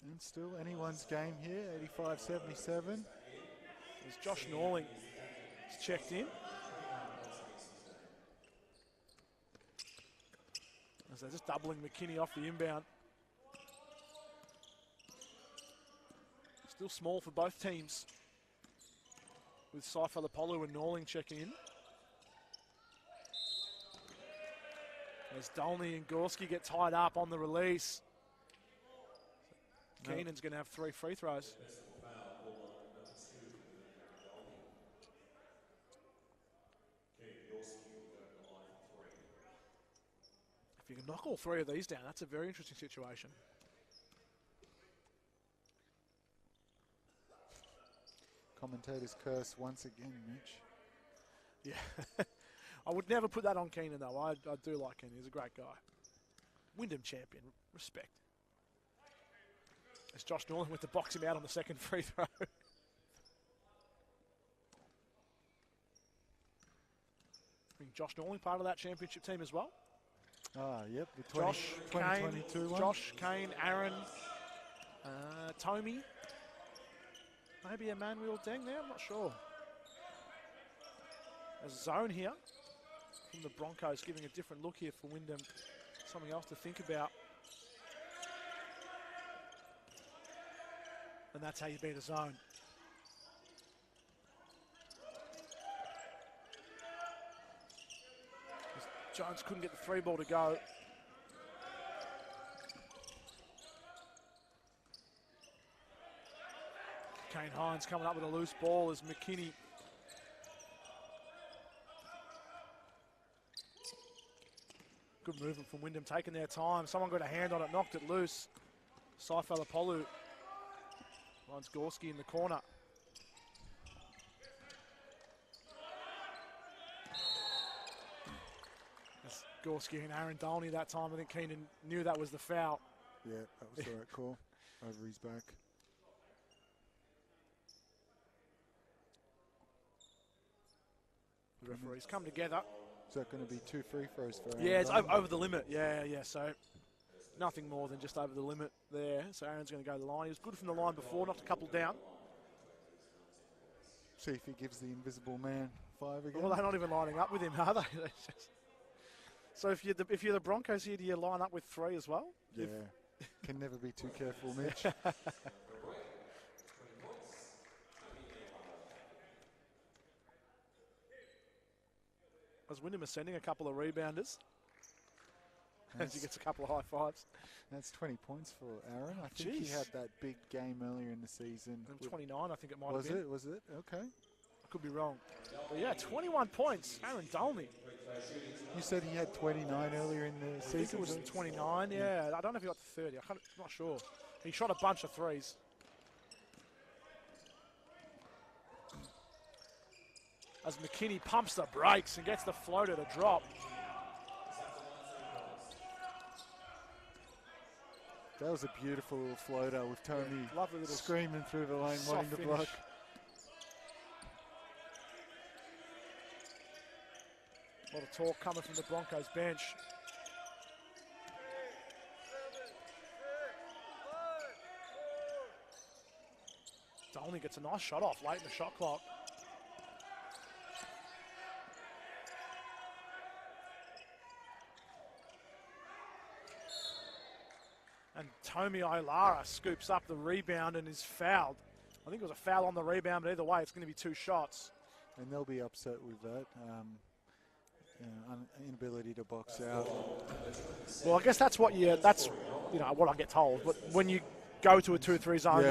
And still anyone's game here, 85-77. There's Josh Norling. He's checked in. As they're just doubling McKinney off the inbound. Still small for both teams. With Saifalapolu and Norling checking in. As Dolney and Gorski get tied up on the release. Keenan's going to have 3 free throws. If you can knock all 3 of these down, that's a very interesting situation. Commentator's curse once again, Mitch. Yeah. I would never put that on Keenan, though. I do like Keenan. He's a great guy. Wyndham champion. Respect. As Josh Norling with to box him out on the second free throw. I mean, Josh Norling part of that championship team as well. Ah, yep. The 2022 one. Josh, Kane, Aaron, Tommy. Maybe Emmanuel Deng there, I'm not sure. There's a zone here from the Broncos, giving a different look here for Wyndham. Something else to think about. And that's how you beat a zone. Jones couldn't get the 3 ball to go. Kane Hines coming up with a loose ball as McKinney. Good movement from Wyndham, taking their time. Someone got a hand on it, knocked it loose. Saifalapolu finds Gorski in the corner. It's Gorski and Aaron Dolney that time. I think Keenan knew that was the foul. Yeah, that was the right call. Over his back. The referees come together. Is that going to be 2 free throws for Aaron? Yeah, it's over the limit. Yeah. So nothing more than just over the limit there. So Aaron's going to go to the line. He was good from the line before, knocked a couple down. See if he gives the invisible man 5 again. Well, they're not even lining up with him, are they? So if you're the Broncos here, do you line up with 3 as well? Yeah. Can never be too careful, Mitch. As Wyndham is sending a couple of rebounders. as he gets a couple of high fives. That's 20 points for Aaron. I think he had that big game earlier in the season. 29, I think it might have been. Was it? Okay. I could be wrong. But yeah, 21 points. Aaron Dolney. You said he had 29 earlier in the season? I think it was 29, yeah. I don't know if he got to 30. I'm not sure. He shot a bunch of threes. As McKinney pumps the brakes and gets the floater to drop. That was a beautiful little floater with Tony Lovely little screaming through the lane, wanting to block. A lot of talk coming from the Broncos bench. Dolney gets a nice shot off late in the shot clock. And Tomi Ailara scoops up the rebound and is fouled. I think it was a foul on the rebound, but either way, it's going to be 2 shots. And they'll be upset with that. Inability to box out. Well, I guess that's what what I get told. But when you go to a 2-3 zone,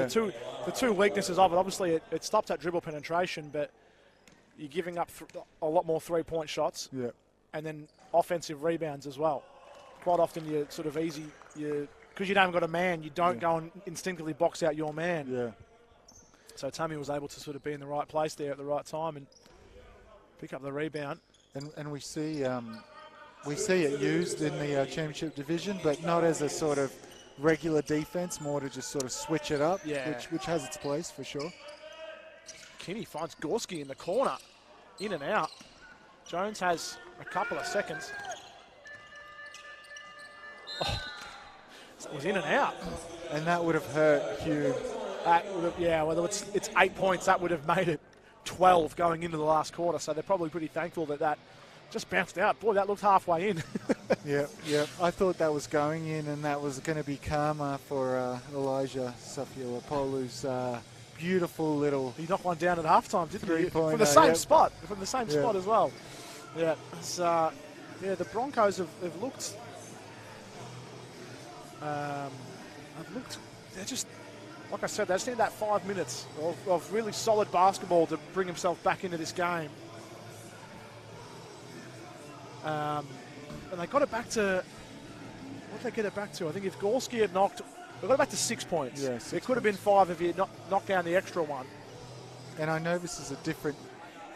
the two weaknesses of it, obviously it stops at dribble penetration, but you're giving up a lot more 3-point shots. Yeah. And then offensive rebounds as well. Quite often you're sort of because you haven't got a man, you don't go and instinctively box out your man. Yeah. So Tommy was able to sort of be in the right place there at the right time and pick up the rebound. And we see it used in the championship division, but not as a sort of regular defense, more to just sort of switch it up, which has its place for sure. Kinney finds Gorski in the corner, in and out. Jones has a couple of seconds. Oh, it was in and out. And that would have hurt Hume. Whether it's 8 points, that would have made it 12 going into the last quarter. So they're probably pretty thankful that just bounced out. Boy, that looked halfway in. Yeah. I thought that was going in, and that was going to be karma for Elijah Safiolopoulos. Beautiful little. He knocked one down at halftime, didn't he? From the same spot. From the same spot as well. Yeah. It's, the Broncos have looked. They're just, like I said, they just need that 5 minutes of really solid basketball to bring himself back into this game. And they got it back to, what did they get it back to? I think if Gorski had knocked, they got it back to 6 points. Yeah, it could have been 5 if he had knocked down the extra one. And I know this is a different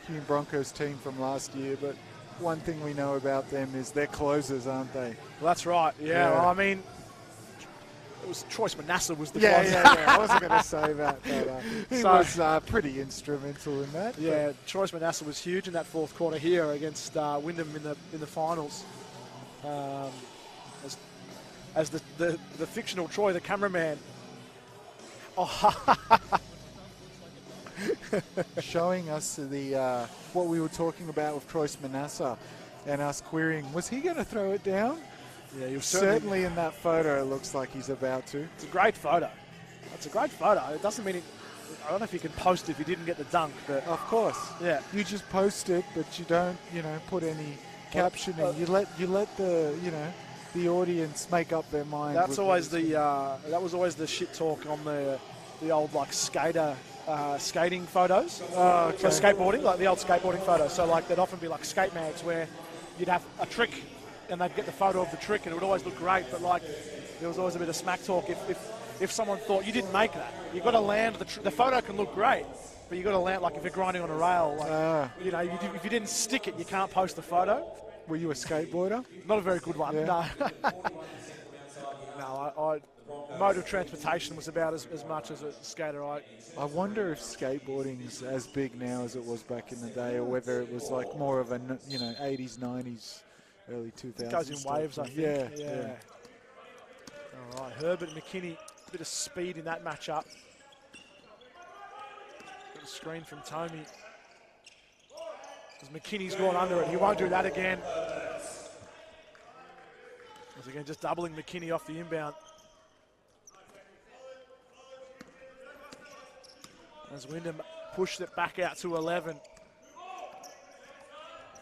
Hume Broncos team from last year, but one thing we know about them is they're closers, aren't they? Well, that's right. Yeah. Well, I mean, it was Troyce Manasseh was the closer. Yeah. I wasn't going to say that, but he was pretty instrumental in that. Yeah, Troyce Manasseh was huge in that fourth quarter here against Wyndham in the finals. As the fictional Troy, the cameraman. Showing us the what we were talking about with Troyce Manasseh and us querying, was he going to throw it down? Yeah, he was certainly in that photo. It looks like he's about to. It's a great photo. It's a great photo. It doesn't mean I don't know if you can post it if you didn't get the dunk, but of course, yeah. You just post it, but you don't, put any captioning. You let the audience make up their mind. That's always that was always the shit talk on the old skating photos. Oh, okay. For skateboarding, like the old skateboarding photos. So like there'd often be like skate mags where you'd have a trick and they'd get the photo of the trick and it would always look great, but like there was always a bit of smack talk if someone thought you didn't make that. You've got to land the photo can look great, but you've got to land, like if you're grinding on a rail, if you didn't stick it, you can't post the photo. Were you a skateboarder? Not a very good one, yeah. No. No, mode of transportation was about as much as a skater. I wonder if skateboarding's as big now as it was back in the day, or whether it was like more of a 80s, 90s, early 2000s. It goes in waves, I think. Yeah. All right, Herbert and McKinney, a bit of speed in that matchup. Got a screen from Tomi. As McKinney's gone under it, he won't do that again. Once again, just doubling McKinney off the inbound. As Wyndham pushed it back out to 11.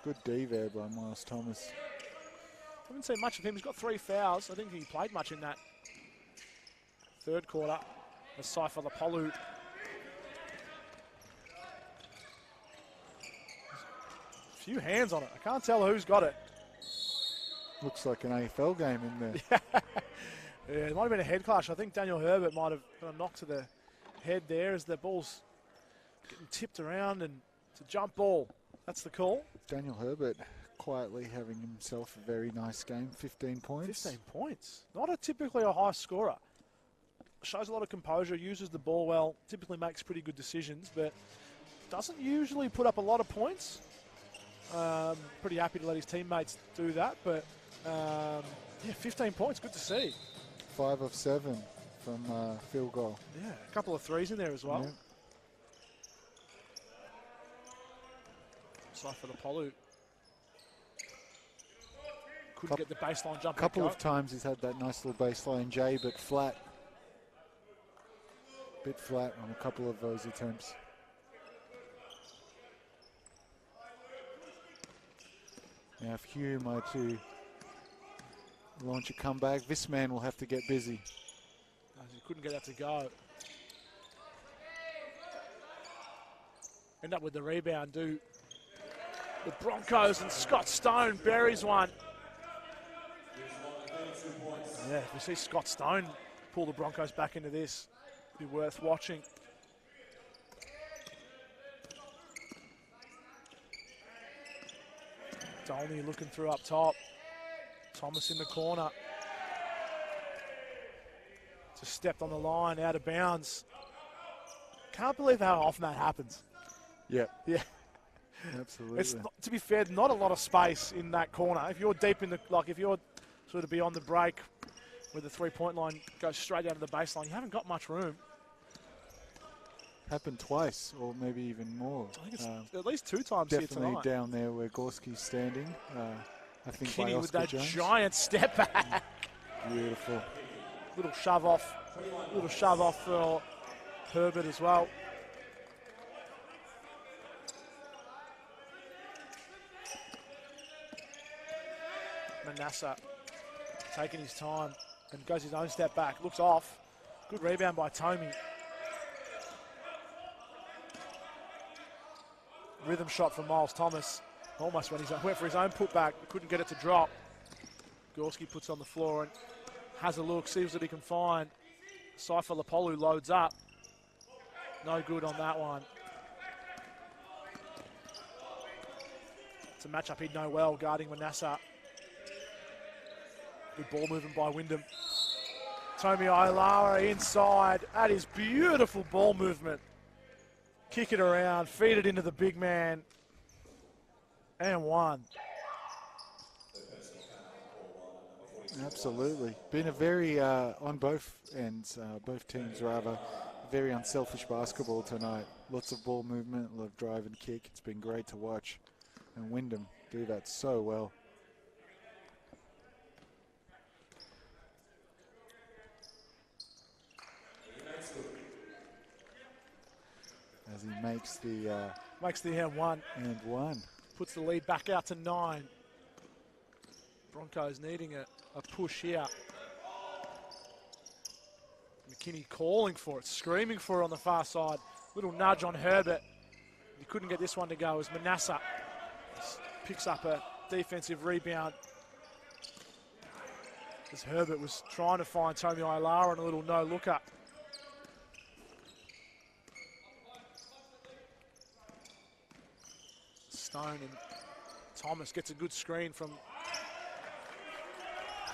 Good D there by Miles Thomas. Haven't seen much of him. He's got 3 fouls. I think he played much in that third quarter. The Cypher Lapolu. A few hands on it. I can't tell who's got it. Looks like an AFL game in there. Yeah, it might have been a head clash. I think Daniel Herbert might have got a knock to the head there as the ball's getting tipped around, and it's a jump ball. That's the call. Daniel Herbert quietly having himself a very nice game. 15 points. 15 points. Not typically a high scorer. Shows a lot of composure, uses the ball well, typically makes pretty good decisions, but doesn't usually put up a lot of points. Pretty happy to let his teammates do that, but yeah, 15 points, good to see. 5 of 7 from field goal. Yeah, a couple of threes in there as well. Yeah. Cypher Lapolu. Couldn't get the baseline jump. A couple of times he's had that nice little baseline J, but flat. Bit flat on a couple of those attempts. Now if Hume are to launch a comeback, this man will have to get busy. He couldn't get that to go. End up with the rebound, do the Broncos, and Scott Stone buries one. Yeah, if we see Scott Stone pull the Broncos back into this, it'd be worth watching. Dolney looking through up top. Thomas in the corner. Just stepped on the line, out of bounds. Can't believe how often that happens. Yeah. Yeah. Absolutely. It's not, to be fair, not a lot of space in that corner. If you're deep in the, like if you're sort of beyond the break where the 3-point line goes straight out of the baseline, you haven't got much room. Happened twice, or maybe even more. I think it's at least 2 times here definitely tonight. down there where Gorski's standing. I think Kinney by with Oscar that Jones. giant step back. Beautiful. Little shove off for Herbert as well. Manasseh taking his time and goes his own step back. Looks off. Good rebound by Tomey. Rhythm shot from Miles Thomas. Almost went for his own putback, but couldn't get it to drop. Gorski puts on the floor and has a look, sees what he can find. Cypher Lapolu loads up. No good on that one. It's a matchup he'd know well, guarding Manasseh. Good ball movement by Wyndham. Tommy Ailara inside. That is beautiful ball movement. Kick it around, feed it into the big man. And one. Absolutely. Been a very, on both ends, both teams rather, very unselfish basketball tonight. Lots of ball movement, a lot of drive and kick. It's been great to watch. And Wyndham do that so well. As he makes the and one. And one. Puts the lead back out to 9. Broncos needing a push here. McKinney calling for it, screaming for it on the far side. Little nudge on Herbert. He couldn't get this one to go as Manasseh picks up a defensive rebound. As Herbert was trying to find Tommy Ailara and a little no-looker. Stone and Thomas gets a good screen from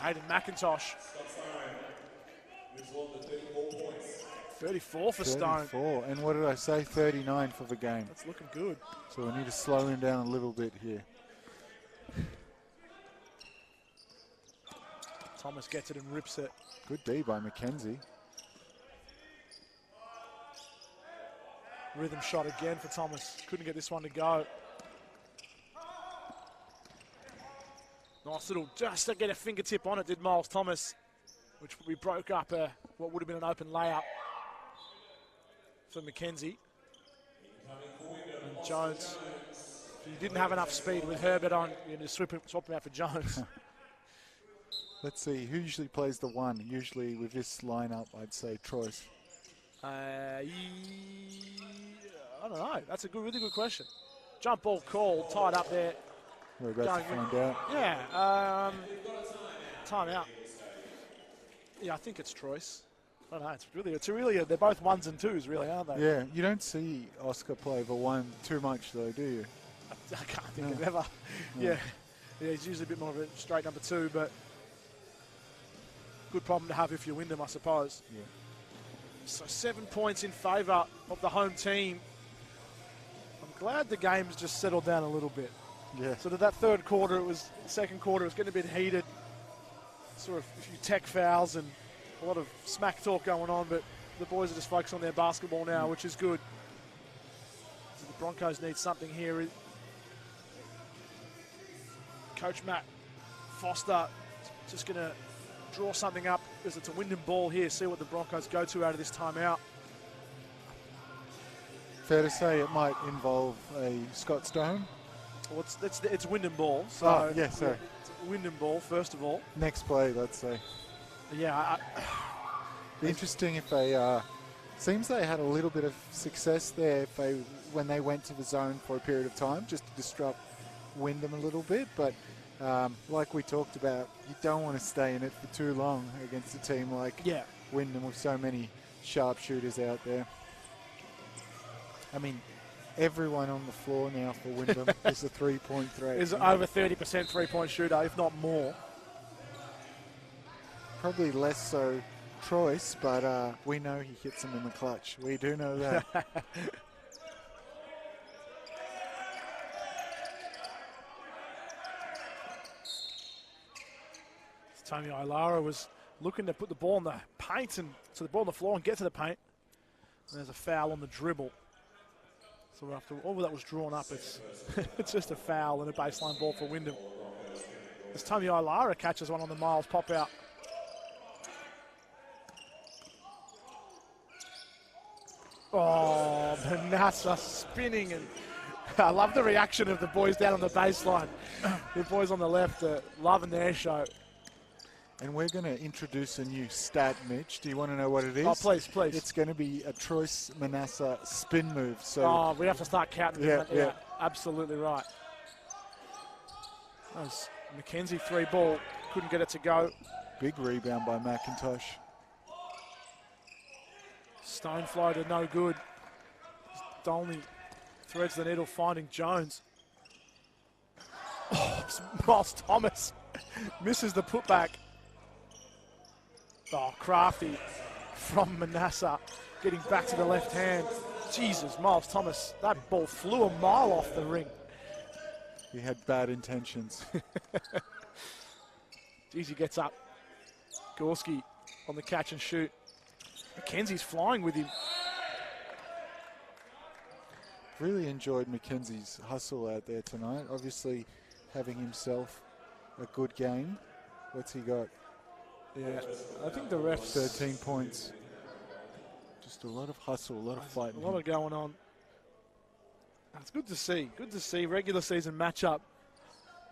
Hayden McIntosh. 34 for Stone. 34. And what did I say? 39 for the game. That's looking good. So we need to slow him down a little bit here. Thomas gets it and rips it. Good D by McKenzie. Rhythm shot again for Thomas. Couldn't get this one to go. Nice little, just to get a fingertip on it, did Miles Thomas, which we broke up what would have been an open layup for McKenzie. And Jones, he didn't have enough speed with Herbert on, you know, swap him out for Jones. Let's see, who usually plays the 1? Usually with this lineup, I'd say Troyes. I don't know. That's a really good question. Jump ball called, tied up there. We're about to find out. Yeah, timeout. Yeah, I think it's Troyes. I don't know. It's really. They're both 1s and 2s, really, aren't they? Yeah, you don't see Oscar play the 1 too much, though, do you? I can't think of ever. No. Yeah, he's usually a bit more of a straight number 2, but good problem to have if you're Wyndham, I suppose. Yeah. So 7 points in favour of the home team. I'm glad the game's just settled down a little bit. Yeah. So that second quarter, it was getting a bit heated. Sort of a few tech fouls and a lot of smack talk going on, but the boys are just focused on their basketball now, which is good. So the Broncos need something here. Coach Matt Foster just going to draw something up because it's a Wyndham ball here. See what the Broncos go to out of this timeout. Fair to say it might involve a Scott Stone. Well, it's Wyndham ball. So yeah, sorry. It's a Wyndham ball, first of all. Next play, let's say. Yeah. Be interesting if they... seems they had a little bit of success there when they went to the zone for a period of time, just to disrupt Wyndham a little bit. But like we talked about, you don't want to stay in it for too long against a team like Wyndham with so many sharpshooters out there. I mean, everyone on the floor now for Wyndham is a three-point threat. Is over 30% three-point shooter, if not more. Probably less so Troyes, but we know he hits them in the clutch. We do know that. Tony Ilara was looking to put the ball in the paint, and so the ball on the floor and get to the paint. And there's a foul on the dribble. So after all that was drawn up, it's it's just a foul and a baseline ball for Wyndham. As Tony Ilara catches one on the Miles pop out. Oh, Manassa spinning, and I love the reaction of the boys down on the baseline. The boys on the left are loving their show. And we're going to introduce a new stat, Mitch. Do you want to know what it is? Oh, please, please. It's going to be a Troyes Manassa spin move. So we have to start counting. Yeah. Absolutely right. That was McKenzie 3-ball. Couldn't get it to go. Big rebound by McIntosh. Stone floater, no good. Dolney threads the needle, finding Jones. Oh, Miles Thomas misses the putback. Oh, crafty from Manassa, getting back to the left hand. Jesus, Miles Thomas, that ball flew a mile off the ring. He had bad intentions. Jeez, he gets up. Gorski on the catch and shoot. McKenzie's flying with him. Really enjoyed McKenzie's hustle out there tonight. Obviously having himself a good game. What's he got? Yeah, I think the refs... 13 points. Just a lot of hustle, a lot of fighting. A lot of going on. It's good to see. Good to see. Regular season matchup.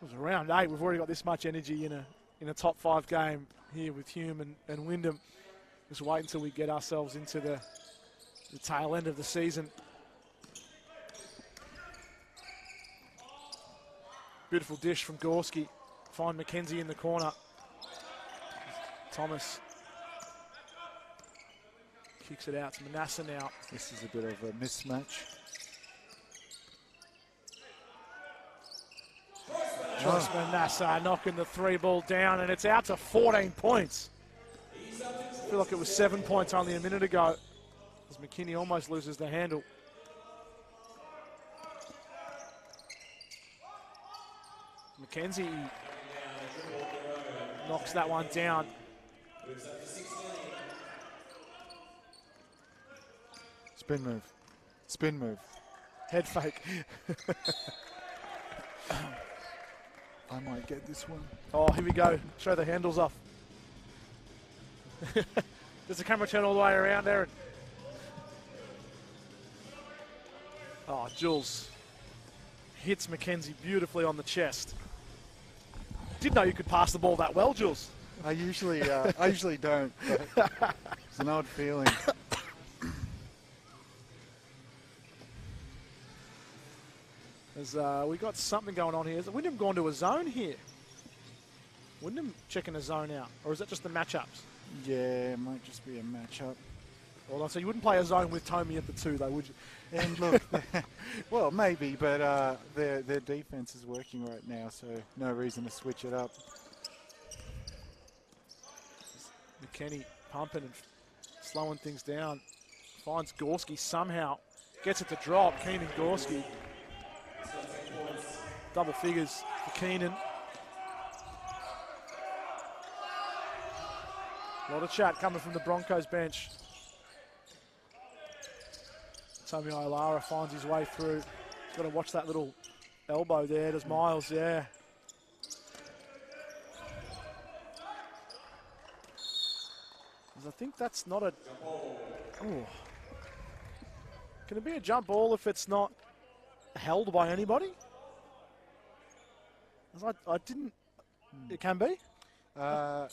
It was round 8. We've already got this much energy in a top 5 game here with Hume and Wyndham. Just wait until we get ourselves into the tail end of the season. Beautiful dish from Gorski. Find McKenzie in the corner. Thomas kicks it out to Manassa now. This is a bit of a mismatch. Josh Manassa knocking the 3-ball down, and it's out to 14 points. I feel like it was 7 points only a minute ago, as McKinney almost loses the handle. McKenzie knocks that one down. Spin move. Spin move. Head fake. I might get this one. Oh, here we go. Show the handles off. Does the camera turn all the way around, Aaron? Oh, Jules hits McKenzie beautifully on the chest. Didn't know you could pass the ball that well, Jules. I usually don't. But it's an odd feeling. We got something going on here. Has Wyndham gone to a zone here? Wyndham checking a zone out, or is that just the matchups? Yeah, it might just be a matchup. Well, so you wouldn't play a zone with Tommy at the 2, though, would you? And look, well, maybe, but their defense is working right now, so no reason to switch it up. McKenny pumping and slowing things down. Finds Gorski somehow. Gets it to drop. Keenan Gorski. Double figures for Keenan. A lot of chat coming from the Broncos bench. Tommy Olara finds his way through. He's got to watch that little elbow there. Does Miles, yeah. I think that's not a... Ooh. Can it be a jump ball if it's not held by anybody? I didn't... It can be? I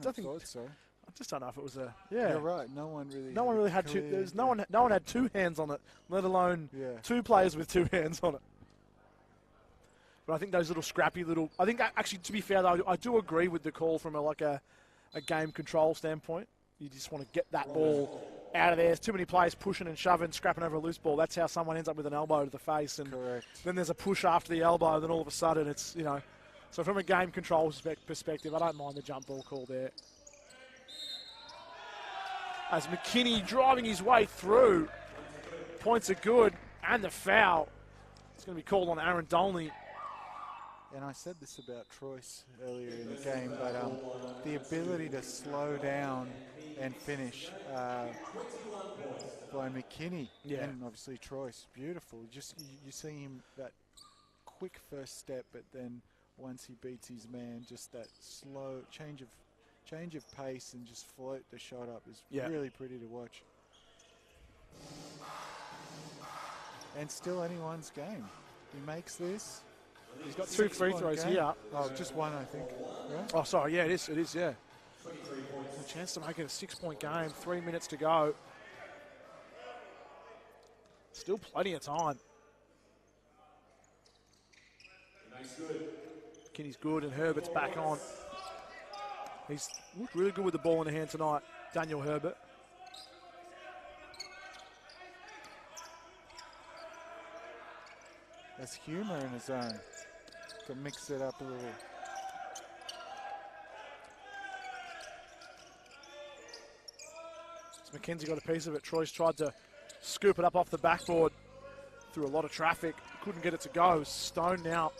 don't think thought so. I just don't know if it was a... Yeah. You're right. No one really had two... There's no one had two hands on it, let alone two players with two hands on it. But I think those little scrappy little... I think, actually, to be fair, though, I do agree with the call from a game control standpoint. You just want to get that ball out of there. There's too many players pushing and shoving, scrapping over a loose ball. That's how someone ends up with an elbow to the face. And correct. Then there's a push after the elbow, then all of a sudden it's, you know... So from a game control perspective, I don't mind the jump ball call there. As McKinney driving his way through. Points are good, and the foul. It's going to be called on Aaron Dolney. And I said this about Troyes earlier in the game, but the ability to slow down and finish by McKinney and obviously Troyes, beautiful. Just you see him that quick first step, but then once he beats his man, just that slow change of pace and just float the shot up is really pretty to watch. And still anyone's game. He makes this. He's got 2 free throws here. Oh, just one, I think. Yeah? Oh, sorry. Yeah, it is, yeah. A chance to make it a 6-point game. 3 minutes to go. Still plenty of time. McKinney's good, and Herbert's back on. He's looked really good with the ball in the hand tonight, Daniel Herbert. There's humour in his zone. To mix it up a little. So McKenzie got a piece of it. Troy's tried to scoop it up off the backboard through a lot of traffic. Couldn't get it to go. Stone now.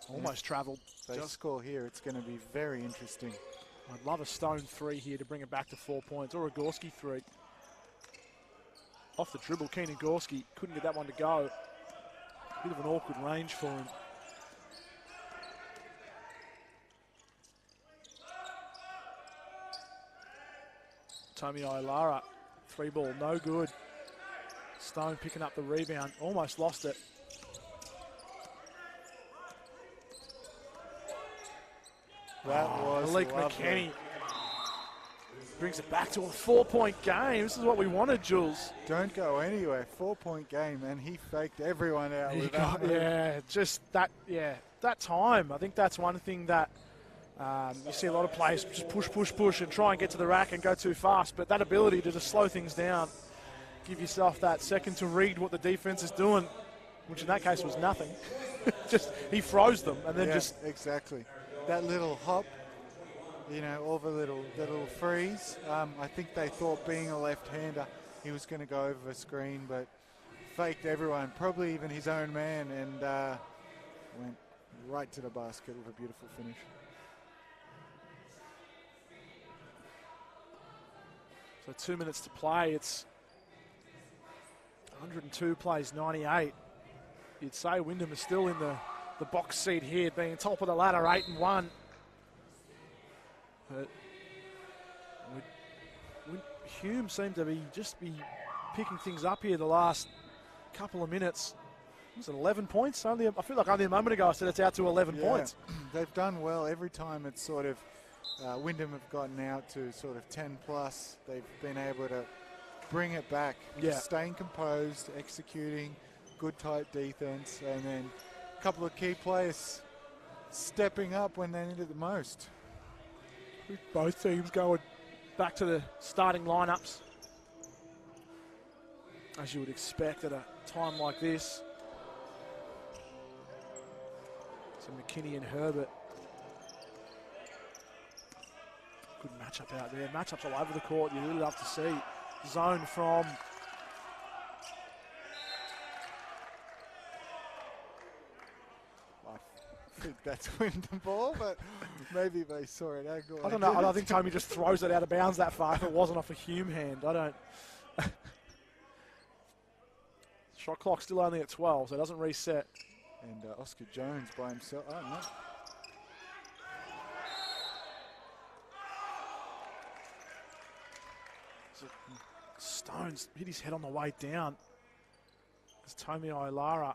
Almost travelled. If they score here, it's going to be very interesting. I'd love a Stone 3 here to bring it back to 4 points, or a Gorski 3. Off the dribble, Keenan Gorski couldn't get that one to go. Bit of an awkward range for him. Tommy Olara, 3 ball, no good. Stone picking up the rebound, almost lost it. That was Malik lovely. McKenny brings it back to a 4-point game. This is what we wanted, Jules. Don't go anywhere. 4-point game, and he faked everyone out with that. Yeah, just that. Yeah, that time. I think that's one thing that you see a lot of players just push, and try and get to the rack and go too fast. But that ability to just slow things down, give yourself that second to read what the defense is doing, which in that case was nothing. Just he froze them and then exactly that little hop. You know, all the little freeze. I think they thought being a left-hander, he was going to go over the screen, but faked everyone, probably even his own man, and went right to the basket with a beautiful finish. So 2 minutes to play. It's 102 plays 98. You'd say Wyndham is still in the box seat here, being top of the ladder, 8-1. But Hume seemed to be picking things up here the last couple of minutes. Was it 11 points? I feel like only a moment ago I said it's out to 11 points. They've done well every time it's sort of Wyndham have gotten out to sort of 10 plus. They've been able to bring it back, staying composed, executing, good tight defense, and then a couple of key players stepping up when they need it the most. Both teams going back to the starting lineups, as you would expect at a time like this. So McKinney and Herbert. Good matchup out there. Matchups all over the court. You really love to see. Zone from I think that's Wyndham ball, but maybe they saw it angle. I don't know. I don't think Tommy just throws it out of bounds that far if it wasn't off a Hume hand. I don't. Shot clock still only at 12, so it doesn't reset. And Oscar Jones by himself. I don't know. Stones hit his head on the way down as Tommy Ailara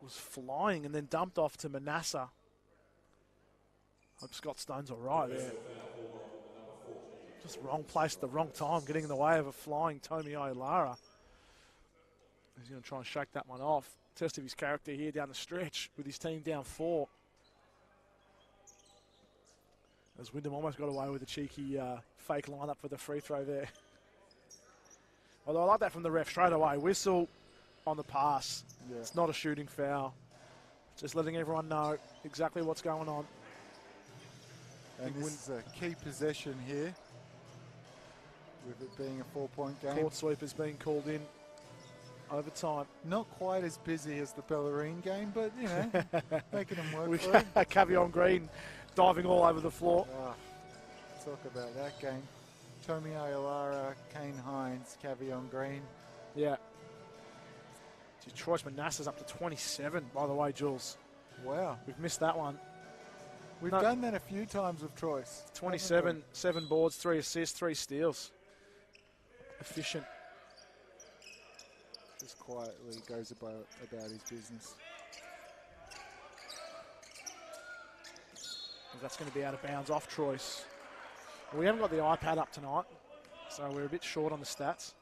was flying and then dumped off to Manasseh. Hope Scott Stone's all right there. Just wrong place at the wrong time, getting in the way of a flying Tommy Ailara. He's going to try and shake that one off. Test of his character here down the stretch with his team down 4. As Wyndham almost got away with a cheeky fake lineup for the free throw there. Although I like that from the ref straight away. Whistle on the pass. Yeah. It's not a shooting foul. Just letting everyone know exactly what's going on. And this is a key possession here, with it being a 4-point game. Court sweeper's being called in overtime. Not quite as busy as the Bellarine game, but, you know, making them work We for it. Cavion Green diving all over the floor. Talk about that game. Tommy Ailara, Kane Hines, Cavion Green. Yeah. Troyce Manasseh's up to 27, by the way, Jules. Wow. We've missed that one. We've done that a few times with Troyce. 27, 7 boards, 3 assists, 3 steals. Efficient. Just quietly goes about his business. That's going to be out of bounds off Troyce. We haven't got the iPad up tonight, so we're a bit short on the stats.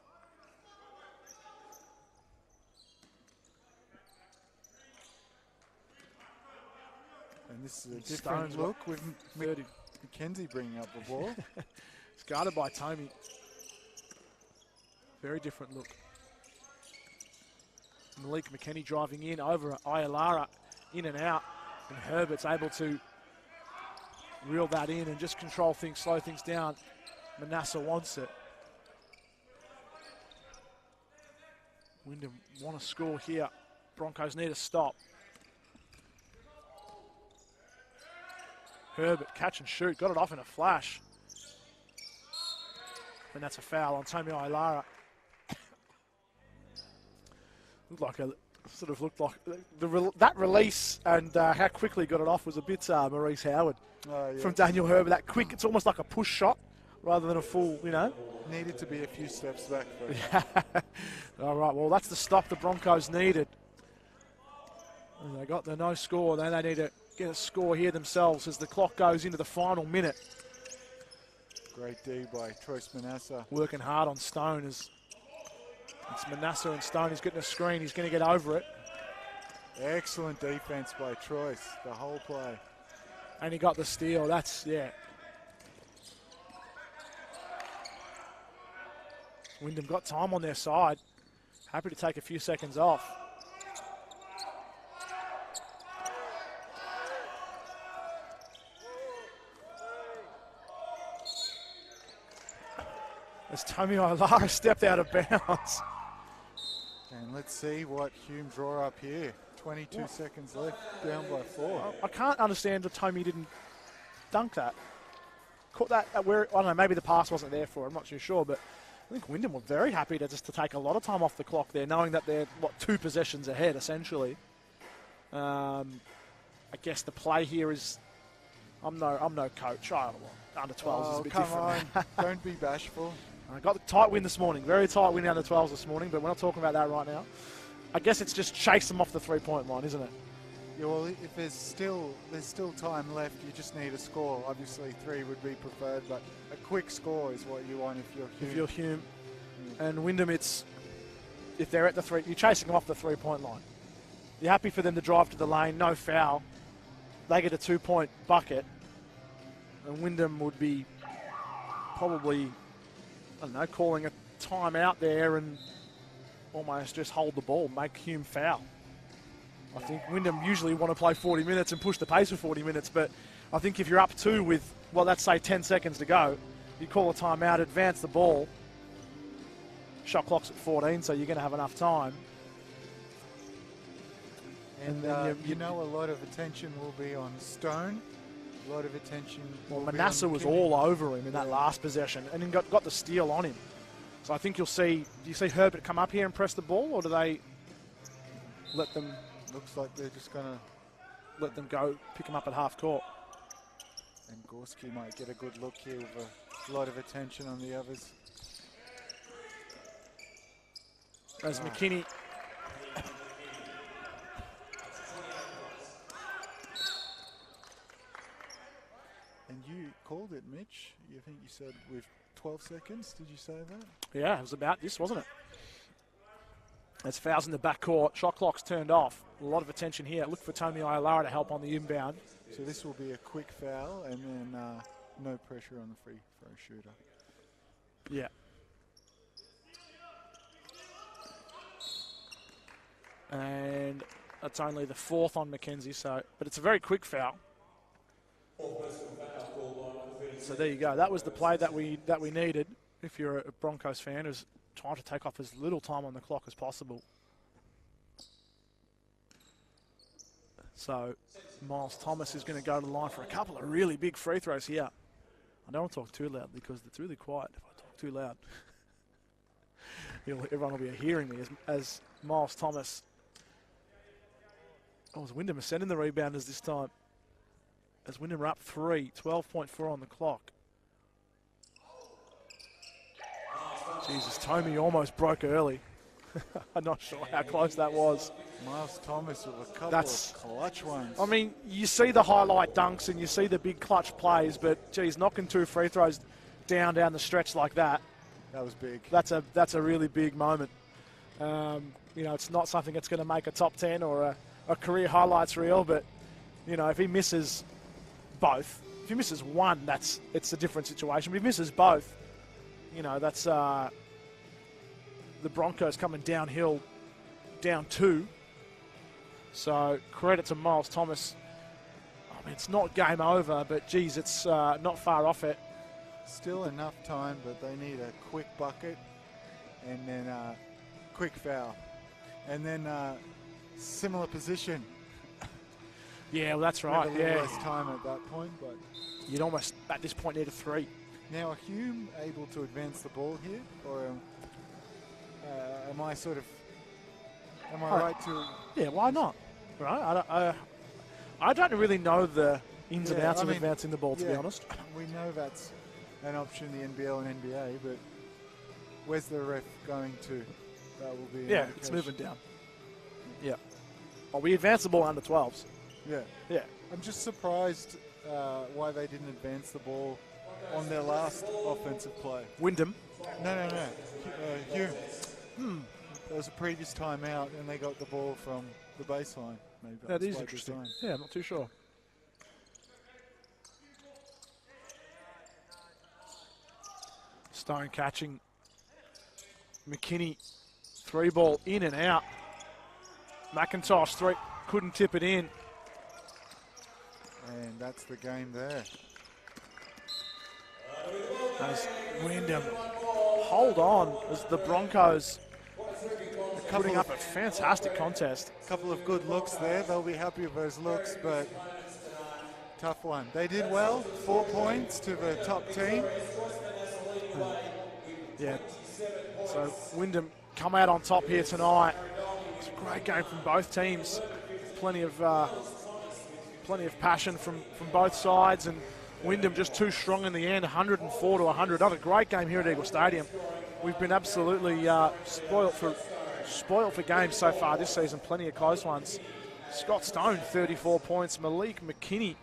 And this is a different Stones look with McKenzie bringing up the ball. It's guarded by Tommy. Very different look. Malik McKennie driving in over Ailara, in and out, and Herbert's able to reel that in and just control things, slow things down. Manasseh wants it. Wyndham want to score here. Broncos need a stop. Herbert, catch and shoot, got it off in a flash. And that's a foul on Tommy Ailara. Looked like that release and how quickly he got it off was a bit Maurice Howard from Daniel Herbert. That quick, it's almost like a push shot rather than a full, you know. Needed to be a few steps back first. All right, well, that's the stop the Broncos needed. And they got the no score. Then they need to get a score here themselves as the clock goes into the final minute. Great D by Troyce Manasseh. Working hard on Stone as it's Manasseh and Stone. He's getting a screen. He's going to get over it. Excellent defense by Troyce, the whole play. And he got the steal. That's, yeah. Wyndham got time on their side. Happy to take a few seconds off. As Tommy Ailara stepped out of bounds. And let's see what Hume draw up here. 22 seconds left, down by 4. I can't understand that Tommy didn't dunk that. Caught that at where, I don't know, maybe the pass wasn't there for it, I'm not too sure, but I think Wyndham were very happy to take a lot of time off the clock there, knowing that they're, 2 possessions ahead, essentially. I guess the play here is, I'm no coach. Under 12s is a bit different. Come on, don't be bashful. I got the tight win this morning, very tight win under 12s this morning, but we're not talking about that right now. I guess it's just chase them off the three-point line, isn't it? Yeah, well, if there's still time left, you just need a score. Obviously, 3 would be preferred, but a quick score is what you want if you're Hume. If you're Hume. And Wyndham, if they're at the three, you're chasing them off the three-point line. You're happy for them to drive to the lane, no foul. They get a 2-point bucket. And Wyndham would be probably, I don't know, calling a timeout there and almost just hold the ball, make Hume foul. I think Wyndham usually want to play 40 minutes and push the pace for 40 minutes, but I think if you're up 2 with, well, let's say 10 seconds to go, you call a timeout, advance the ball. Shot clock's at 14, so you're going to have enough time. And you know, a lot of attention will be on Stone. A lot of attention. Well, Manasseh was all over him in that last possession and then got the steal on him. So I think you'll see, do you see Herbert come up here and press the ball, or do they let them? Looks like they're just going to let them go, pick them up at half court. And Gorski might get a good look here with a lot of attention on the others. As McKinney. And you called it, Mitch. You think you said with 12 seconds, did you say that? Yeah, it was about this, wasn't it? There's fouls in the backcourt. Shot clock's turned off. A lot of attention here. Look for Tony Iolara to help on the inbound. So this will be a quick foul and then no pressure on the free throw shooter. Yeah. And that's only the 4th on Mackenzie, but it's a very quick foul. So there you go. That was the play that we needed. If you're a Broncos fan, is trying to take off as little time on the clock as possible. So Miles Thomas is going to go to the line for a couple of really big free throws here. I don't want to talk too loud because it's really quiet if I talk too loud. Everyone will be hearing me as Miles Thomas. Oh, as Wyndham is sending the rebounders this time. As Wyndham are up 3, 12.4 on the clock. Jesus, Tommy almost broke early. I'm not sure how close that was. Miles Thomas with a couple of clutch ones. I mean, you see the highlight dunks and you see the big clutch plays, but geez, knocking 2 free throws down the stretch like that. That was big. That's a really big moment. You know, it's not something that's going to make a top 10 or a career highlights reel, but you know, if he misses both, if he misses one, it's a different situation. But if he misses both, you know, that's the Broncos coming downhill, down 2. So credit to Miles Thomas. I mean, it's not game over, but geez, it's not far off it. Still enough time, but they need a quick bucket and then quick foul. And then similar position. Yeah, well, that's right. With a little less time at that point, but you'd almost, at this point, need a 3. Now, are Hume able to advance the ball here? Or am I right to... Yeah, why not? Right? I don't really know the ins and outs of advancing the ball, to be honest. We know that's an option in the NBL and NBA, but where's the ref going to? That will be... Yeah, it's moving down. Yeah. Well, we advanced the ball under 12s. Yeah. Yeah. I'm just surprised why they didn't advance the ball on their last offensive play. Wyndham? No. Hume. There was a previous timeout and they got the ball from the baseline. Maybe that is interesting. Design. Yeah, I'm not too sure. Stone catching. McKinney, 3 ball in and out. McIntosh, 3, couldn't tip it in. And that's the game there. As Wyndham hold on as the Broncos putting up a fantastic contest. A couple of good looks there. They'll be happy with those looks, but tough one. They did well. 4 points to the top team. Yeah. So Wyndham come out on top here tonight. It's a great game from both teams. Plenty of passion from both sides, and Wyndham just too strong in the end, 104 to 100. Not a great game here at Eagle Stadium. We've been absolutely spoilt for spoiled for games so far this season, plenty of close ones. Scott Stone, 34 points. Malik McKinney,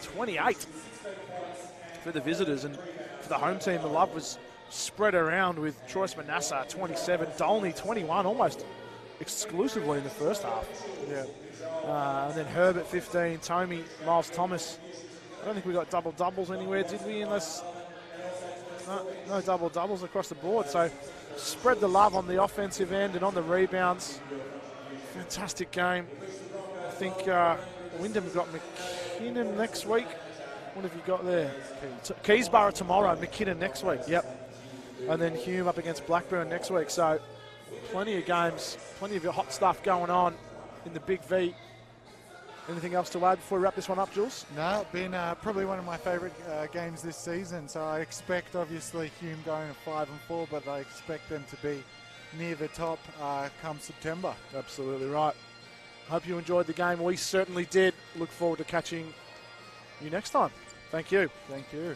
28 for the visitors. And for the home team, the love was spread around with Troyce Manasseh, 27. Dolney, 21, almost exclusively in the first half. Yeah. And then Herbert, 15. Tomey, Miles Thomas. I don't think we got double-doubles anywhere, did we? Unless... No double-doubles across the board. So spread the love on the offensive end and on the rebounds. Fantastic game. I think Wyndham got McKinnon next week. What have you got there? Keysborough tomorrow, McKinnon next week. Yep. And then Hume up against Blackburn next week. So plenty of games, plenty of hot stuff going on in the Big V. Anything else to add before we wrap this one up, Jules? No, been probably one of my favourite games this season. So I expect, obviously, Hume going to 5-4, but I expect them to be near the top come September. Absolutely right. Hope you enjoyed the game. We certainly did. Look forward to catching you next time. Thank you. Thank you.